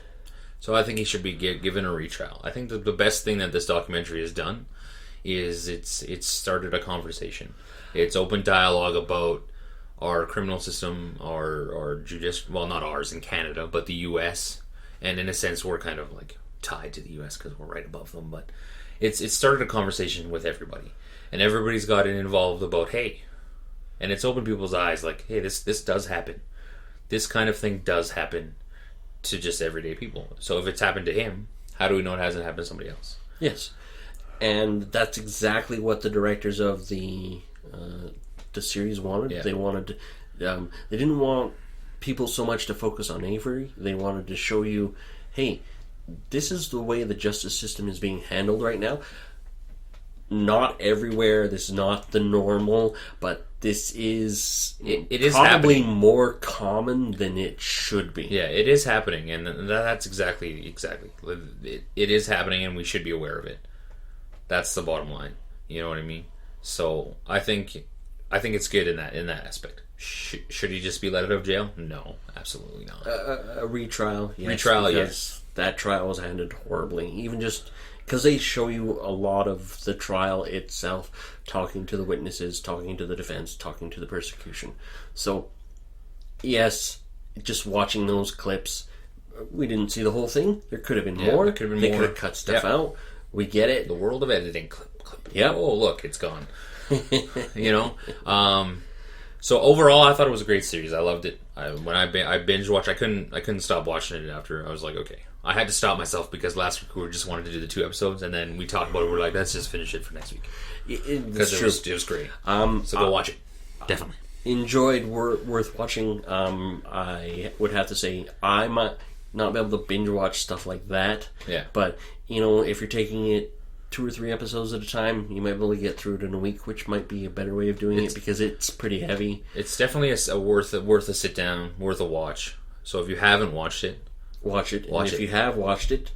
So I think he should be given a retrial. I think that the best thing that this documentary has done is it's started a conversation. It's open dialogue about our criminal system, our judicial, well, not ours in Canada, but the U.S. And in a sense, we're kind of like tied to the U.S. because we're right above them. But it's started a conversation with everybody, and everybody's gotten involved about, hey, and it's opened people's eyes like, hey, this does happen. This kind of thing does happen to just everyday people. So if it's happened to him, how do we know it hasn't happened to somebody else? Yes, and that's exactly what the directors of the series wanted. Yeah. They wanted, they didn't want people so much to focus on Avery. They wanted to show you, hey, this is the way the justice system is being handled right now. Not everywhere. This is not the normal, but this is it is probably happening. More common than it should be. Yeah, it is happening, and that's exactly. It is happening, and we should be aware of it. That's the bottom line. You know what I mean? So I think it's good in that aspect. Should he just be let out of jail? No, absolutely not. A retrial, yes. Retrial, yes. That trial was handled horribly. Even just because they show you a lot of the trial itself, talking to the witnesses, talking to the defense, talking to the prosecution. So, yes, just watching those clips, we didn't see the whole thing. There could have been more. There could have been they more. could have cut stuff out. We get it. The world of editing. Clip. Yeah. Oh, look, it's gone. So overall, I thought it was a great series. I loved it. When I binge watched, I couldn't stop watching it after. I was like, okay. I had to stop myself because last week we just wanted to do the 2 episodes, and then we talked about it. We're like, let's just finish it for next week because it was great. So go watch it. Definitely enjoyed. Worth watching. I would have to say I might not be able to binge watch stuff like that. Yeah. But if you're taking it 2 or 3 episodes at a time, you might be able to get through it in a week, which might be a better way of doing it because it's pretty heavy. It's definitely worth a sit down, worth a watch. So if you haven't watched it, watch it. And if you have watched it,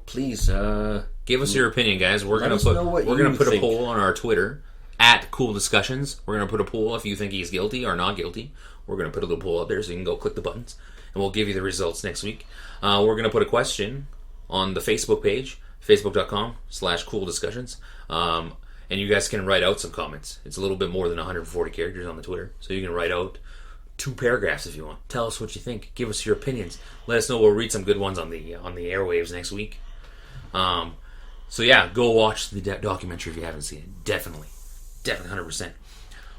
please give us your opinion, guys. We're gonna put a poll on our Twitter at Coull Discussions. We're gonna put a poll if you think he's guilty or not guilty. We're gonna put a little poll out there so you can go click the buttons, and we'll give you the results next week. We're gonna put a question on the Facebook page, facebook.com/Coull Discussions, and you guys can write out some comments. It's a little bit more than 140 characters on the Twitter, so you can write out 2 paragraphs if you want. Tell us what you think. Give us your opinions. Let us know. We'll read some good ones on the airwaves next week. So yeah, go watch the documentary if you haven't seen it. Definitely 100%.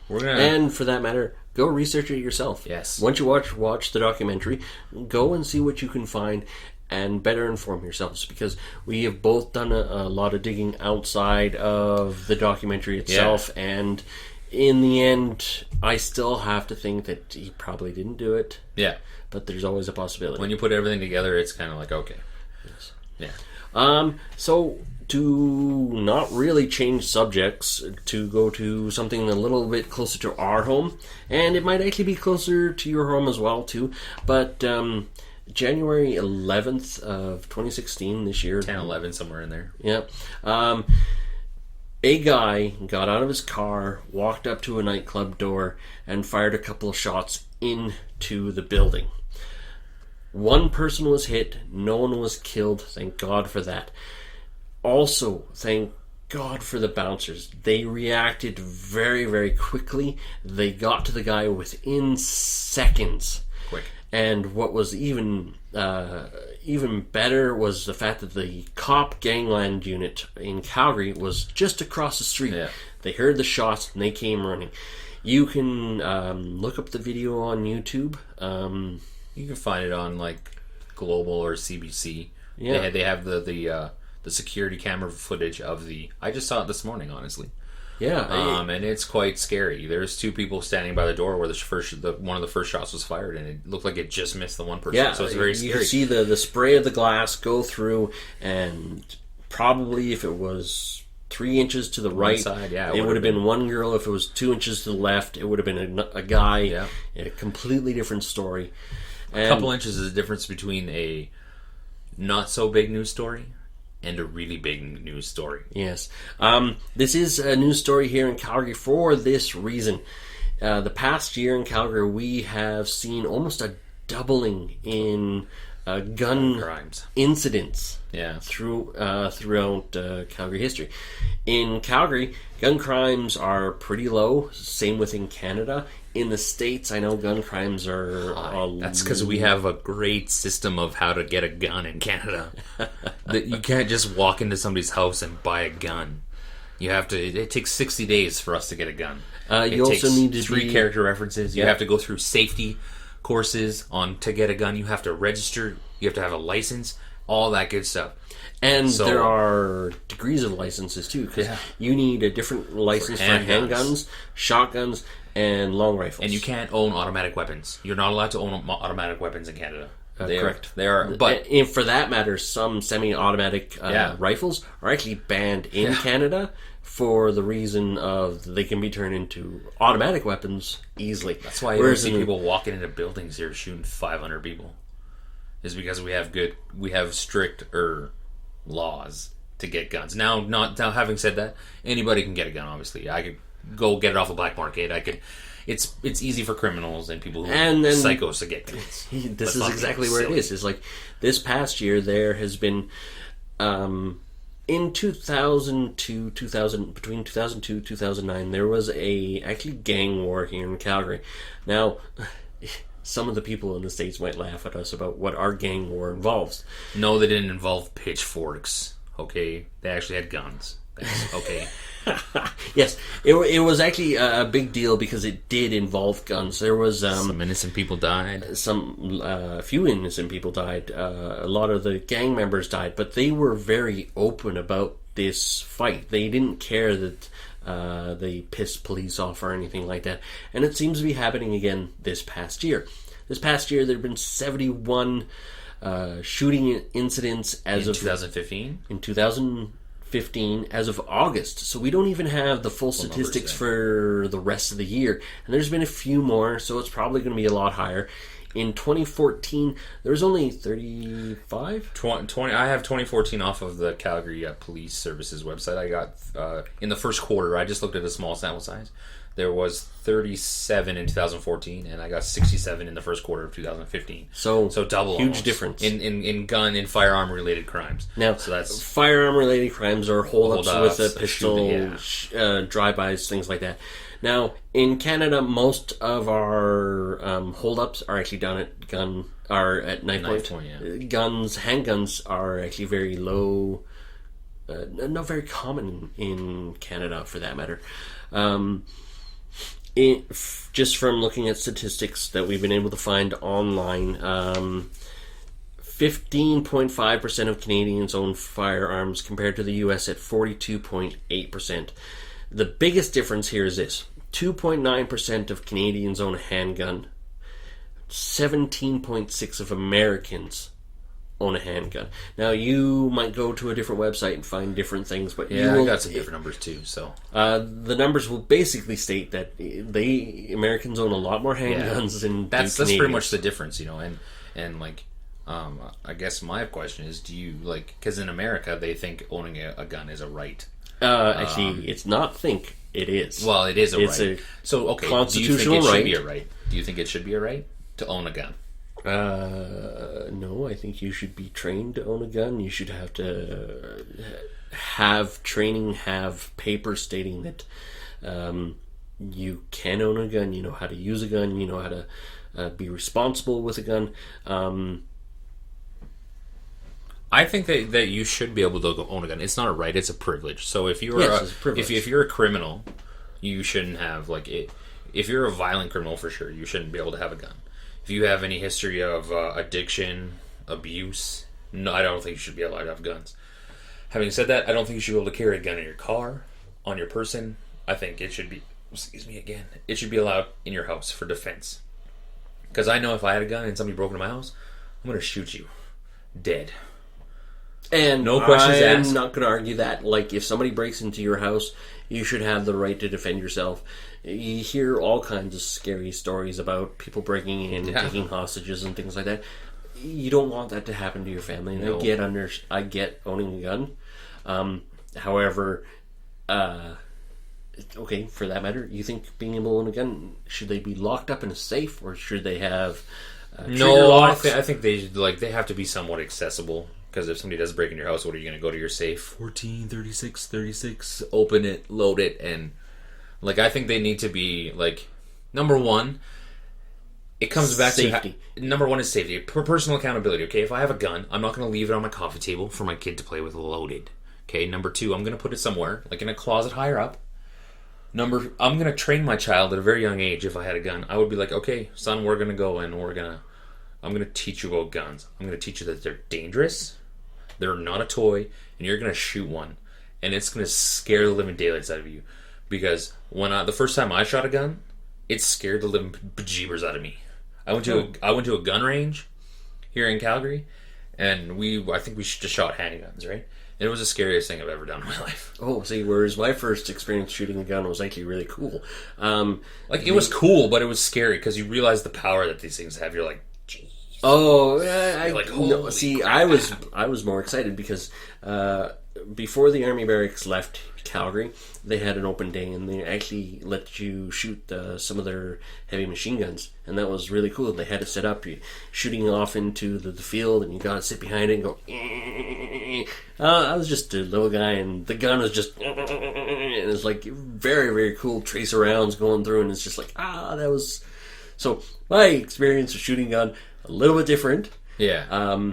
And for that matter, go research it yourself. Yes. Once you watch the documentary, go and see what you can find and better inform yourselves, because we have both done a lot of digging outside of the documentary itself, and in the end, I still have to think that he probably didn't do it. Yeah. But there's always a possibility. When you put everything together, it's kind of like, okay. Yes. Yeah. So, to not really change subjects, to go to something a little bit closer to our home, and it might actually be closer to your home as well, too, but January 11th of 2016, this year. 10, 11, somewhere in there. Yeah. A guy got out of his car, walked up to a nightclub door, and fired a couple of shots into the building. One person was hit, no one was killed, thank God for that. Also, thank God for the bouncers. They reacted very, very quickly. They got to the guy within seconds. Quick. And what was even better was the fact that the cop gangland unit in Calgary was just across the street. Yeah. They heard the shots and they came running. You can look up the video on YouTube. You can find it on like Global or CBC. Yeah. They have the security camera footage of the. I just saw it this morning, honestly. Yeah, and it's quite scary. There's two people standing by the door where one of the first shots was fired, and it looked like it just missed the one person. yeah. So it's very scary. You can see the spray of the glass go through, and probably if it was 3 inches to the right, side, yeah, it would have been one girl. If it was 2 inches to the left, it would have been a guy. Yeah. A completely different story. A couple inches is the difference between a not so big news story and a really big news story. Yes. This is a news story here in Calgary for this reason. The past year in Calgary, we have seen almost a doubling in gun crimes incidents throughout Calgary history. In Calgary, gun crimes are pretty low. Same within Canada. In the States, I know gun crimes are That's because we have a great system of how to get a gun in Canada. That you can't just walk into somebody's house and buy a gun. You have to. It takes 60 days for us to get a gun. You also need to three character references. You have to go through safety courses to get a gun. You have to register. You have to have a license. All that good stuff. And there are degrees of licenses too, because you need a different license for handguns, shotguns, and long rifles. And you can't own automatic weapons. You're not allowed to own automatic weapons in Canada. Correct. They are, but and for that matter, some semi-automatic rifles are actually banned in Canada for the reason of they can be turned into automatic weapons easily. That's why you see people walking into buildings here shooting 500 people. Is because we have stricter laws to get guns. Now, having said that, anybody can get a gun. Obviously, I could go get it off the black market. I could. It's easy for criminals and people who are psychos to get guns. This is exactly where it is. It's like this past year there has been in 2002, between 2002 2009, there was actually gang war here in Calgary. Now, some of the people in the States might laugh at us about what our gang war involves. No, they didn't involve pitchforks. Okay, they actually had guns. Okay. Yes, it was actually a big deal because it did involve guns. There was some innocent people died. A few innocent people died. A lot of the gang members died, but they were very open about this fight. They didn't care that they pissed police off or anything like that. And it seems to be happening again this past year. This past year, there have been 71 shooting incidents in 2015. In 2015, as of August. So we don't even have the full statistics for the rest of the year. And there's been a few more, so it's probably going to be a lot higher. In 2014, there was only 35? 20. I have 2014 off of the Calgary Police Services website. I got, in the first quarter, I just looked at a small sample size. There was 37 in 2014, and I got 67 in the first quarter of 2015. So double, huge almost, difference in firearm related crimes. Now, so that's firearm related crimes are holdups with a pistol, drive-bys, things like that. Now, in Canada, most of our holdups are actually done at knife point. Handguns are actually very low, not very common in Canada for that matter. Just from looking at statistics that we've been able to find online, 15.5% of Canadians own firearms compared to the US at 42.8%. The biggest difference here is this: 2.9% of Canadians own a handgun, 17.6% of Americans own a handgun. Now, you might go to a different website and find different things, but I got some different numbers too. So the numbers will basically state that Americans own a lot more handguns than that's pretty much the difference, and like I guess my question is, do you like? Because in America, they think owning a gun is a right. Actually, it's not think. It is. Well, it is a It's right. a So, okay, constitutional do you think it should right. be a right? Do you think it should be a right to own a gun? No, I think you should be trained to own a gun. You should have to have training, have papers stating that you can own a gun, you know how to use a gun, you know how to be responsible with a gun. I think that you should be able to own a gun. It's not a right; it's a privilege. So if you're Yes, it's a privilege. if you're a criminal, you shouldn't have like it. If you're a violent criminal, for sure, you shouldn't be able to have a gun. If you have any history of addiction, abuse, no, I don't think you should be allowed to have guns. Having said that, I don't think you should be able to carry a gun in your car, on your person. I think it should be. Excuse me again. It should be allowed in your house for defense. Because I know if I had a gun and somebody broke into my house, I'm going to shoot you dead. And no questions asked. I'm not going to argue that. Like, if somebody breaks into your house, you should have the right to defend yourself. You hear all kinds of scary stories about people breaking in and taking hostages and things like that. You don't want that to happen to your family. And No. I get owning a gun. However, okay, for that matter, you think being able to own a gun, should they be locked up in a safe, or should they have trigger No, locks? I think they have to be somewhat accessible. Because if somebody does break in your house, what are you going to go to your safe? 14, 36, 36, open it, load it, and like I think they need to be like number one. It comes back Safety. to number one is safety, personal accountability. Okay, if I have a gun, I'm not going to leave it on my coffee table for my kid to play with loaded. Okay, number two, I'm going to put it somewhere, like in a closet higher up. I'm going to train my child at a very young age. If I had a gun, I would be like, okay, son, we're going to go and I'm going to teach you about guns. I'm going to teach you that they're dangerous. They're not a toy, and you're going to shoot one. And it's going to scare the living daylights out of you. Because the first time I shot a gun, it scared the living bejeebers out of me. I went to a gun range here in Calgary, and I think we just shot handguns, right? And it was the scariest thing I've ever done in my life. Oh, see, whereas my first experience shooting a gun was actually really cool. It was cool, but it was scary because you realize the power that these things have. You're like, geez. Oh, holy see, crap. I was more excited because before the army barracks left Calgary, they had an open day and they actually let you shoot some of their heavy machine guns, and that was really cool. They had it set up, you shooting off into the field, and you got to sit behind it and go. I was just a little guy, and the gun was just, and it's like very, very cool tracer rounds going through, and it's just like that was. So my experience of shooting a gun, a little bit different. Yeah.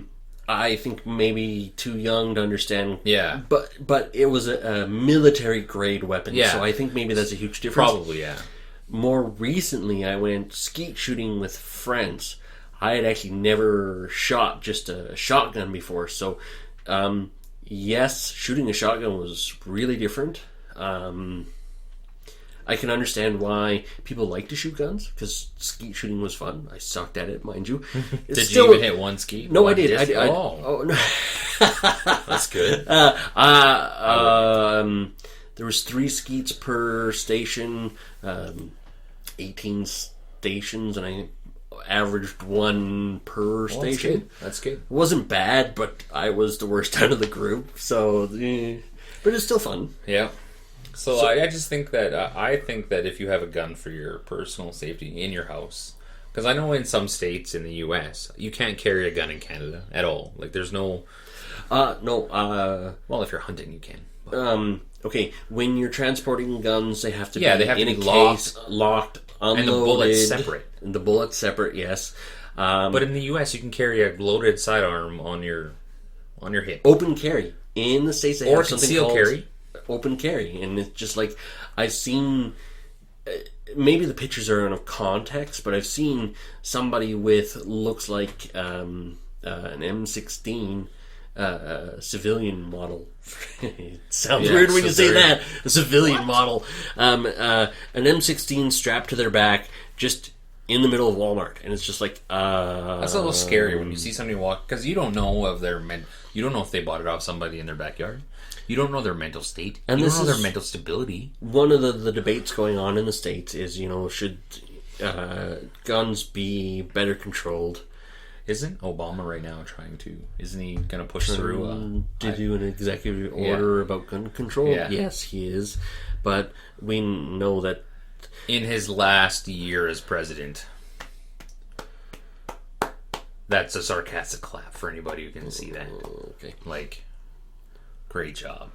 I think maybe too young to understand. Yeah. But it was a military grade weapon. Yeah. So I think maybe that's a huge difference. Probably, yeah. More recently, I went skeet shooting with friends. I had actually never shot just a shotgun before. So, yes, shooting a shotgun was really different. I can understand why people like to shoot guns, because skeet shooting was fun. I sucked at it, mind you. Did you even hit one skeet? No, one I did. disc? Oh, no. That's good. There was 3 skeets per station, 18 stations, and I averaged 1 per station. That's good. It wasn't bad, but I was the worst out of the group. So, but it's still fun. Yeah. So I just think that I think that if you have a gun for your personal safety in your house, because I know in some states in the U.S. you can't carry a gun in Canada at all. Like there's no. No. Well, if you're hunting, you can. Okay, when you're transporting guns, they have to be they have in to a be case, locked, unloaded. And the bullet's separate. And the bullet's separate, yes. But in the U.S., you can carry a loaded sidearm on your hip. Open carry. In the States, they Or have something concealed called carry. Open carry. And it's just like, I've seen, maybe the pictures are out of context, but I've seen somebody with, looks like an M16 civilian model. It sounds weird when you say that. A civilian model. An M16 strapped to their back, just in the middle of Walmart, and it's just like that's a little scary when you see somebody walk, because you don't know if you don't know if they bought it off somebody in their backyard. You don't know their mental state. And you this don't know is their mental stability. One of the debates going on in the States is, should guns be better controlled? Isn't Obama right now trying to? Isn't he going to push through? To do an executive order about gun control? Yeah. Yes, he is. But we know that In his last year as president. That's a sarcastic clap for anybody who can see that. Okay. Like, great job.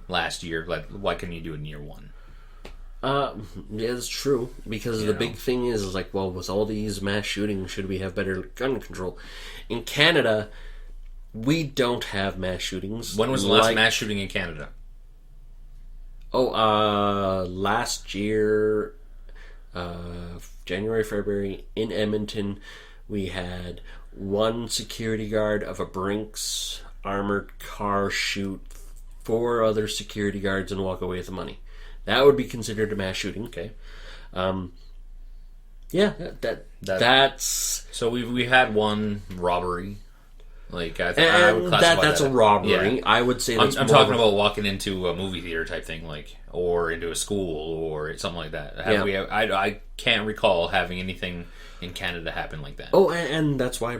Last year, like, why couldn't you do it in year one? Yeah, it's true. Because the big thing is like, well, with all these mass shootings, should we have better gun control? In Canada, we don't have mass shootings. When was the last mass shooting in Canada? Last year, January, February, in Edmonton, we had one security guard of a Brinks armored car shoot 4 other security guards and walk away with the money. That would be considered a mass shooting. Okay. Yeah, that's So we had one robbery. Like I would classify that's a robbery. Yeah. I would say I'm that's talking about walking into a movie theater type thing, like, or into a school or something like that. I can't recall having anything in Canada happen like that. Oh, and that's why I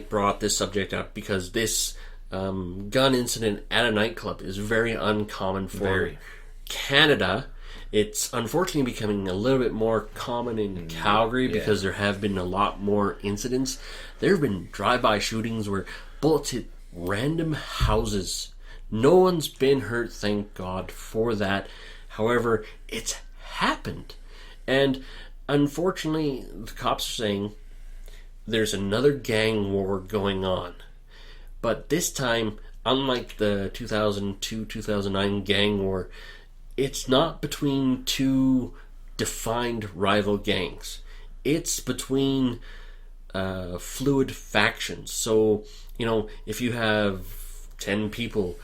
brought this subject up, because this gun incident at a nightclub is very uncommon for Canada. It's unfortunately becoming a little bit more common in Calgary because there have been a lot more incidents. There have been drive-by shootings where bullets hit random houses. No one's been hurt, thank God for that. However, it's happened. And unfortunately, the cops are saying there's another gang war going on. But this time, unlike the 2002-2009 gang war, it's not between two defined rival gangs. It's between fluid factions. So, if you have 10 people,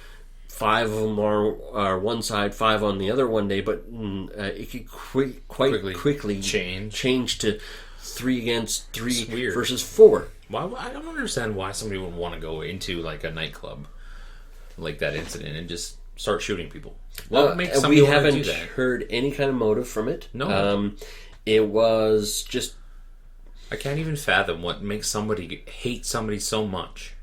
5 of them are one side, 5 on the other one day, but it could quite quickly change to 3 against 3 versus 4. Why? I don't understand why somebody would want to go into like a nightclub like that incident and just start shooting people. What makes somebody want to do that? We haven't heard any kind of motive from it. No. It was just... I can't even fathom what makes somebody hate somebody so much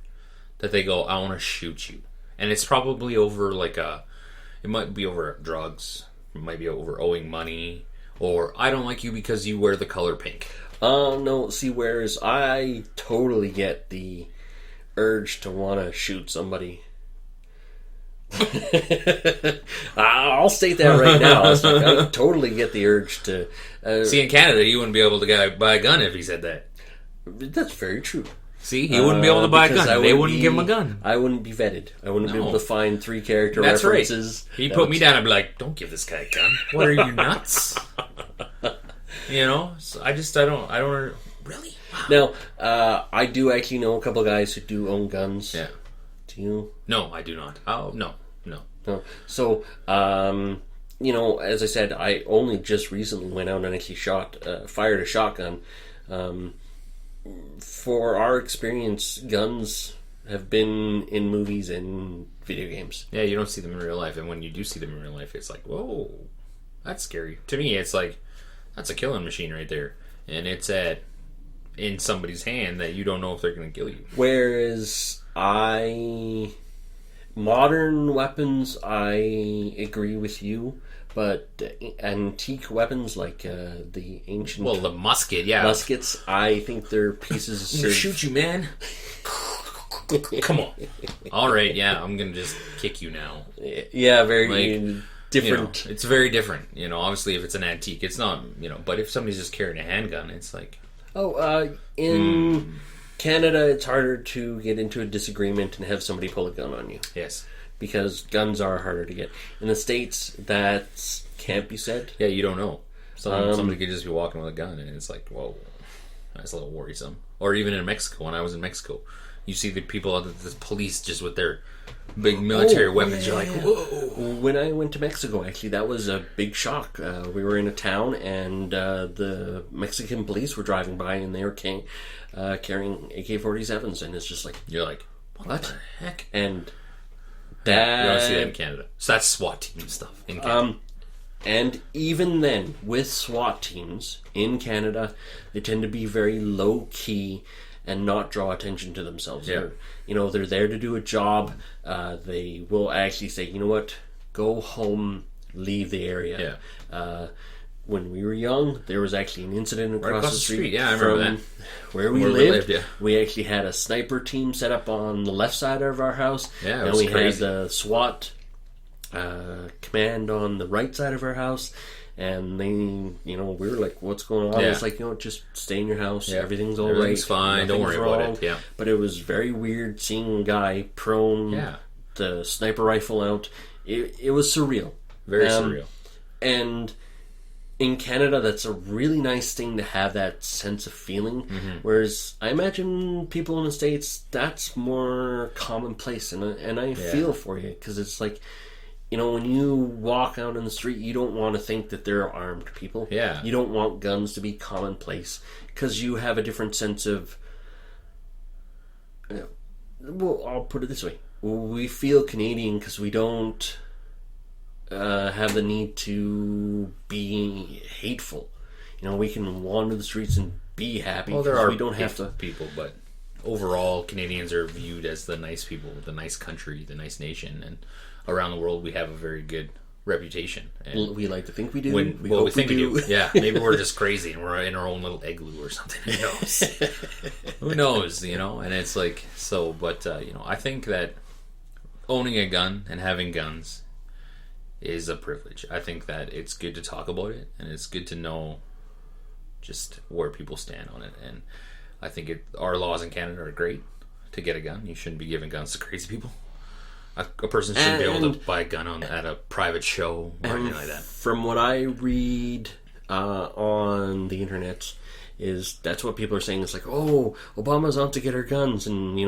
that they go, I want to shoot you. And it's probably over it might be over drugs, it might be over owing money, or I don't like you because you wear the color pink. No, see, whereas I totally get the urge to want to shoot somebody. I'll state that right now. I totally get the urge to... See, in Canada, you wouldn't be able to buy a gun if he said that. That's very true. See, he wouldn't be able to buy a gun. They wouldn't give him a gun. I wouldn't be vetted. I wouldn't be able to find 3 character references. Right. He'd put me down and be like, don't give this guy a gun. What, are you nuts? So I don't... Really? Wow. Now, I do actually know a couple of guys who do own guns. Yeah. Do you? No, I do not. Oh, no. So, as I said, I only just recently went out and actually fired a shotgun. For our experience, guns have been in movies and video games. Yeah, you don't see them in real life, and when you do see them in real life, it's like, whoa, that's scary. To me, it's like, that's a killing machine right there, and it's in somebody's hand that you don't know if they're going to kill you. Whereas modern weapons, I agree with you, but antique weapons like the ancient... Well, the musket, yeah. Muskets, I think they're pieces of... shoot you, man. Come on. All right, yeah, I'm going to just kick you now. Yeah, very different. It's very different. Obviously, if it's an antique, it's not, but if somebody's just carrying a handgun, it's like... in Canada, it's harder to get into a disagreement and have somebody pull a gun on you. Yes. Because guns are harder to get. In the States, that can't be said. Yeah, you don't know. Somebody could just be walking with a gun, and it's like, whoa, that's a little worrisome. Or even in Mexico, when I was in Mexico, you see the people, the police just with their big military weapons. You're like, whoa. When I went to Mexico, actually, that was a big shock. We were in a town, and the Mexican police were driving by, and they were carrying AK-47s, and it's just like... You're like, what the heck? And... You don't see that in Canada. So that's SWAT team stuff in Canada. And even then, with SWAT teams in Canada, they tend to be very low-key, and not draw attention to themselves. Yeah. They're there to do a job. They will actually say, you know what, go home, leave the area. Yeah. When we were young, there was actually an incident across the street. Yeah, I remember that. Where we lived. We actually had a sniper team set up on the left side of our house. Yeah, and we had the SWAT command on the right side of our house. And they, we were like, what's going on? Yeah. It's like, just stay in your house. Yeah. Everything's all right. Everything's fine. Don't worry about it. Yeah. But it was very weird seeing a guy prone, the sniper rifle out. It was surreal. Very surreal. And in Canada, that's a really nice thing to have that sense of feeling. Mm-hmm. Whereas I imagine people in the States, that's more commonplace. And I feel for you, because it's like, when you walk out in the street, you don't want to think that there are armed people. Yeah. You don't want guns to be commonplace, because you have a different sense of... Well, I'll put it this way. We feel Canadian because we don't have the need to be hateful. We can wander the streets and be happy. Well, there are we don't have to... people, but overall, Canadians are viewed as the nice people, the nice country, the nice nation, and around the world we have a very good reputation. And we like to think we do. We think we do. Yeah, maybe we're just crazy and we're in our own little igloo or something. Who knows? Who knows? And it's like so. But I think that owning a gun and having guns is a privilege. I think that it's good to talk about it, and it's good to know just where people stand on it. And I think our laws in Canada are great to get a gun. You shouldn't be giving guns to crazy people. A person shouldn't be able to buy a gun at a private show or anything like that. From what I read on the internet, is that's what people are saying. It's like, oh, Obama's out to get our guns, and the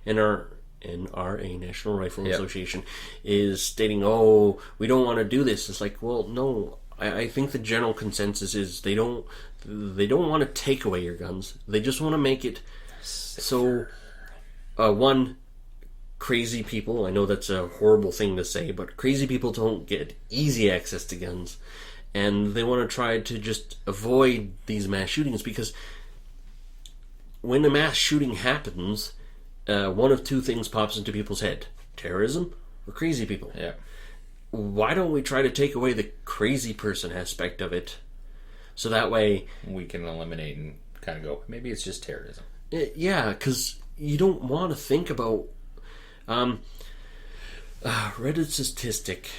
NRA, National Rifle Association, is stating, oh, we don't want to do this. It's like, well, no. I think the general consensus is they don't want to take away your guns. They just want to make it so crazy people, I know that's a horrible thing to say, but crazy people don't get easy access to guns, and they want to try to just avoid these mass shootings, because when a mass shooting happens, one of two things pops into people's head: terrorism or crazy people. Yeah. Why don't we try to take away the crazy person aspect of it, so that way we can eliminate and kind of go, maybe it's just terrorism. Yeah, because you don't want to think about read a statistic,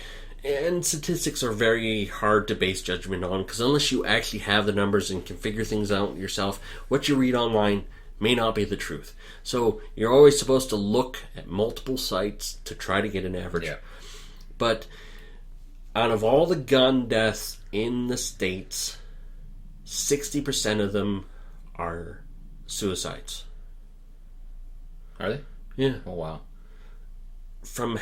and statistics are very hard to base judgment on, because unless you actually have the numbers and can figure things out yourself, what you read online may not be the truth. So you're always supposed to look at multiple sites to try to get an average. Yeah. But out of all the gun deaths in the States, 60% of them are suicides. Are they? Yeah. Oh, wow. From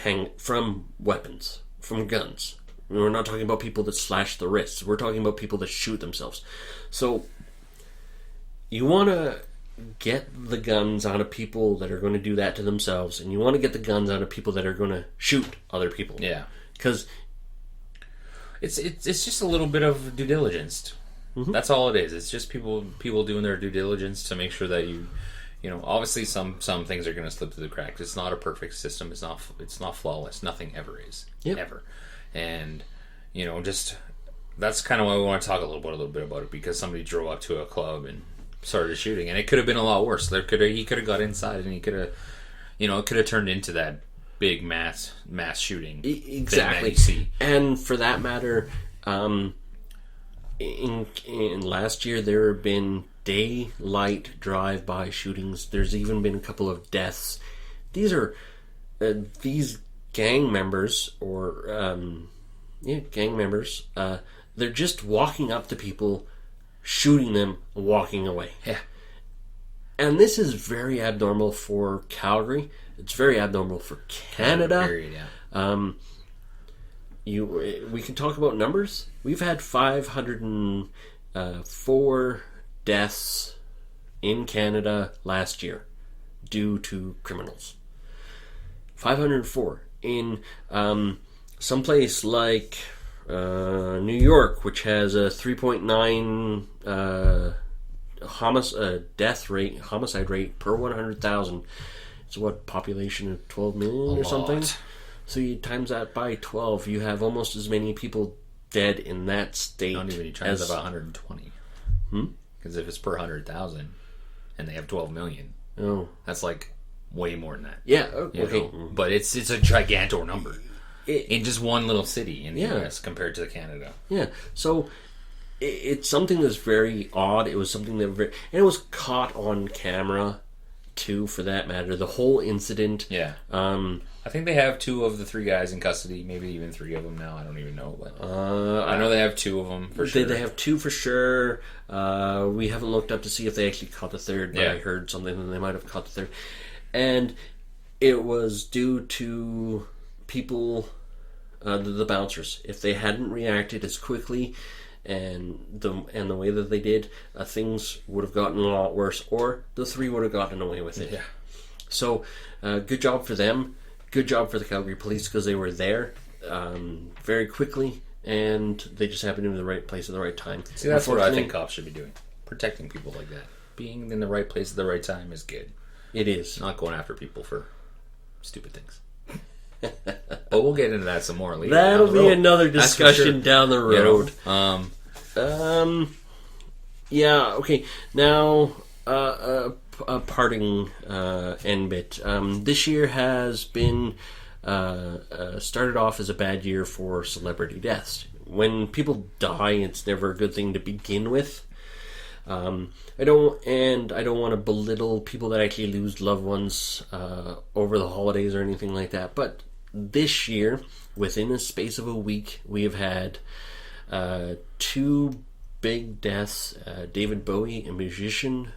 weapons, from guns. We're not talking about people that slash the wrists. We're talking about people that shoot themselves. So you want to get the guns out of people that are going to do that to themselves, and you want to get the guns out of people that are going to shoot other people. Yeah. Because it's just a little bit of due diligence. Mm-hmm. That's all it is. It's just people doing their due diligence to make sure that obviously some things are going to slip through the cracks. It's not a perfect system. It's not flawless. Nothing ever is. Yep. Ever. And just that's kind of why we want to talk a little bit about it, because somebody drove up to a club and started shooting, and it could have been a lot worse. He could have got inside, and he could have, it could have turned into that big mass shooting. Exactly. That you see. And for that matter, in last year there have been daylight drive-by shootings. There's even been a couple of deaths. These are these gang members, or gang members. They're just walking up to people, shooting them, walking away. Yeah. And this is very abnormal for Calgary. It's very abnormal for Canada. Period, yeah. We can talk about numbers. We've had 504 deaths in Canada last year due to criminals. 504 in someplace like New York, which has a 3.9 homicide rate per 100,000. It's what, population of 12 million or something? So you times that by 12, you have almost as many people dead in that state. Not even, you times that by 120. Because if it's per 100,000 and they have 12 million, that's like way more than that. Yeah, okay. But it's a gigantor number in just one little city in the US compared to Canada. Yeah, so it's something that's very odd. It was something that and it was caught on camera too, for that matter. The whole incident. Yeah. I think they have 2 of the 3 guys in custody, maybe even 3 of them now. I don't even know, but I know they have 2 of them for sure. They have 2 for sure. We haven't looked up to see if they actually caught the 3rd, but I heard something that they might have caught the 3rd. And it was due to people, the bouncers. If they hadn't reacted as quickly and the way that they did, things would have gotten a lot worse, or the 3 would have gotten away with it. Yeah. So, good job for them. Good job for the Calgary Police, because they were there very quickly, and they just happened to be in the right place at the right time. See, that's what I think cops should be doing. Protecting people like that. Being in the right place at the right time is good. It is. Not going after people for stupid things. But we'll get into that some more later. That'll be another discussion down the road. Yeah, okay. Now, a parting end bit. This year has been started off as a bad year for celebrity deaths. When people die, it's never a good thing to begin with. I don't want to belittle people that actually lose loved ones over the holidays or anything like that. But this year, within a space of a week, we have had 2 big deaths. David Bowie, a musician,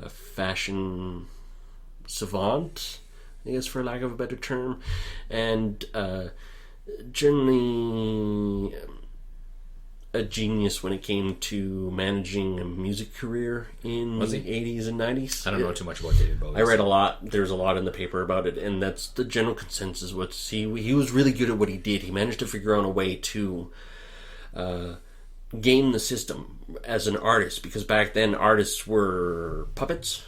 fashion savant, I guess, for lack of a better term, and generally a genius when it came to managing a music career in the 80s and 90s. I don't know too much about David Bowie. I read a lot. There's a lot in the paper about it, and that's the general consensus. He was really good at what he did. He managed to figure out a way to game the system as an artist, because back then artists were puppets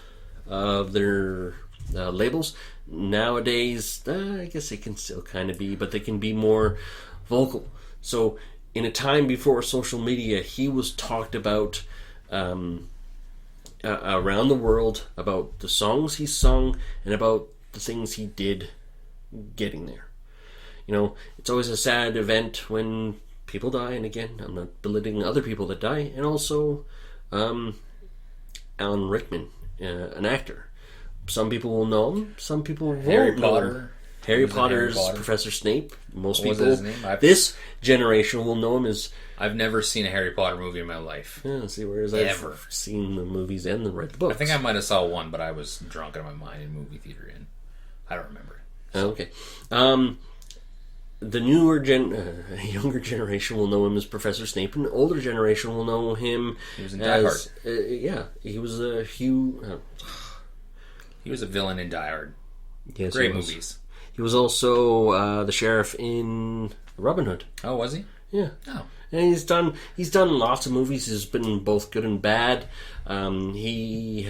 of their labels. Nowadays, I guess they can still kind of be, but they can be more vocal. So in a time before social media, he was talked about around the world about the songs he sung and about the things he did getting there. You know, it's always a sad event when people die, and again, I'm not belittling other people that die. And also, Alan Rickman, an actor. Some people will know him, some people won't know him. Harry Potter's Professor Snape. Most people, this generation will know him as... I've never seen a Harry Potter movie in my life. Yeah, see, whereas I've seen the movies and read the books. I think I might have saw one, but I was drunk out of my mind in movie theater, and I don't remember it. So. Okay. The newer younger generation will know him as Professor Snape, and the older generation will know him he was in Die Hard. He was he was a villain in Die Hard. Yes, great movies. He was also the sheriff in Robin Hood. Oh, was he? Yeah. Oh. And he's done lots of movies. He's been both good and bad. He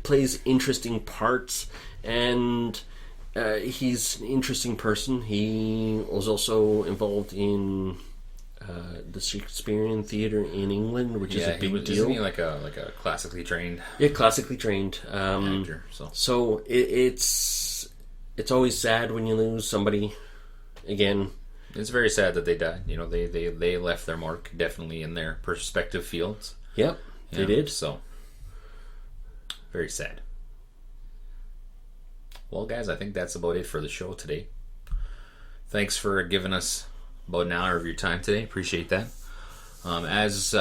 plays interesting parts, and he's an interesting person. He was also involved in the Shakespearean theater in England, which is a big deal. Isn't he like a classically trained? Yeah, classically trained actor. So it's always sad when you lose somebody. Again, it's very sad that they died. You know, they left their mark definitely in their respective fields. Yep, they did. So very sad. Well, guys, I think that's about it for the show today. Thanks for giving us about an hour of your time today. Appreciate that. As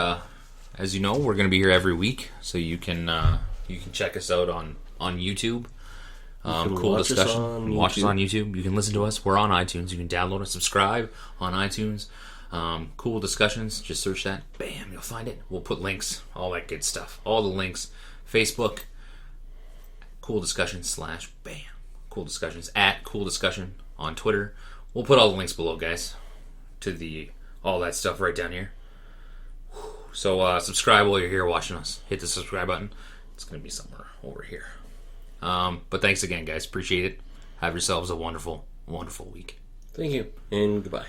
you know, we're going to be here every week, so you can check us out on YouTube. Coull Discussion. Watch us on YouTube. You can listen to us. We're on iTunes. You can download and subscribe on iTunes. Coull Discussions. Just search that. Bam, you'll find it. We'll put links, all that good stuff. All the links. Facebook, Coull Discussions / bam. Coull Discussions @ Coull Discussion on Twitter. We'll put all the links below, guys, to all that stuff right down here. So subscribe while you're here watching us. Hit the subscribe button. It's going to be somewhere over here. But thanks again, guys. Appreciate it. Have yourselves a wonderful, wonderful week. Thank you, and goodbye.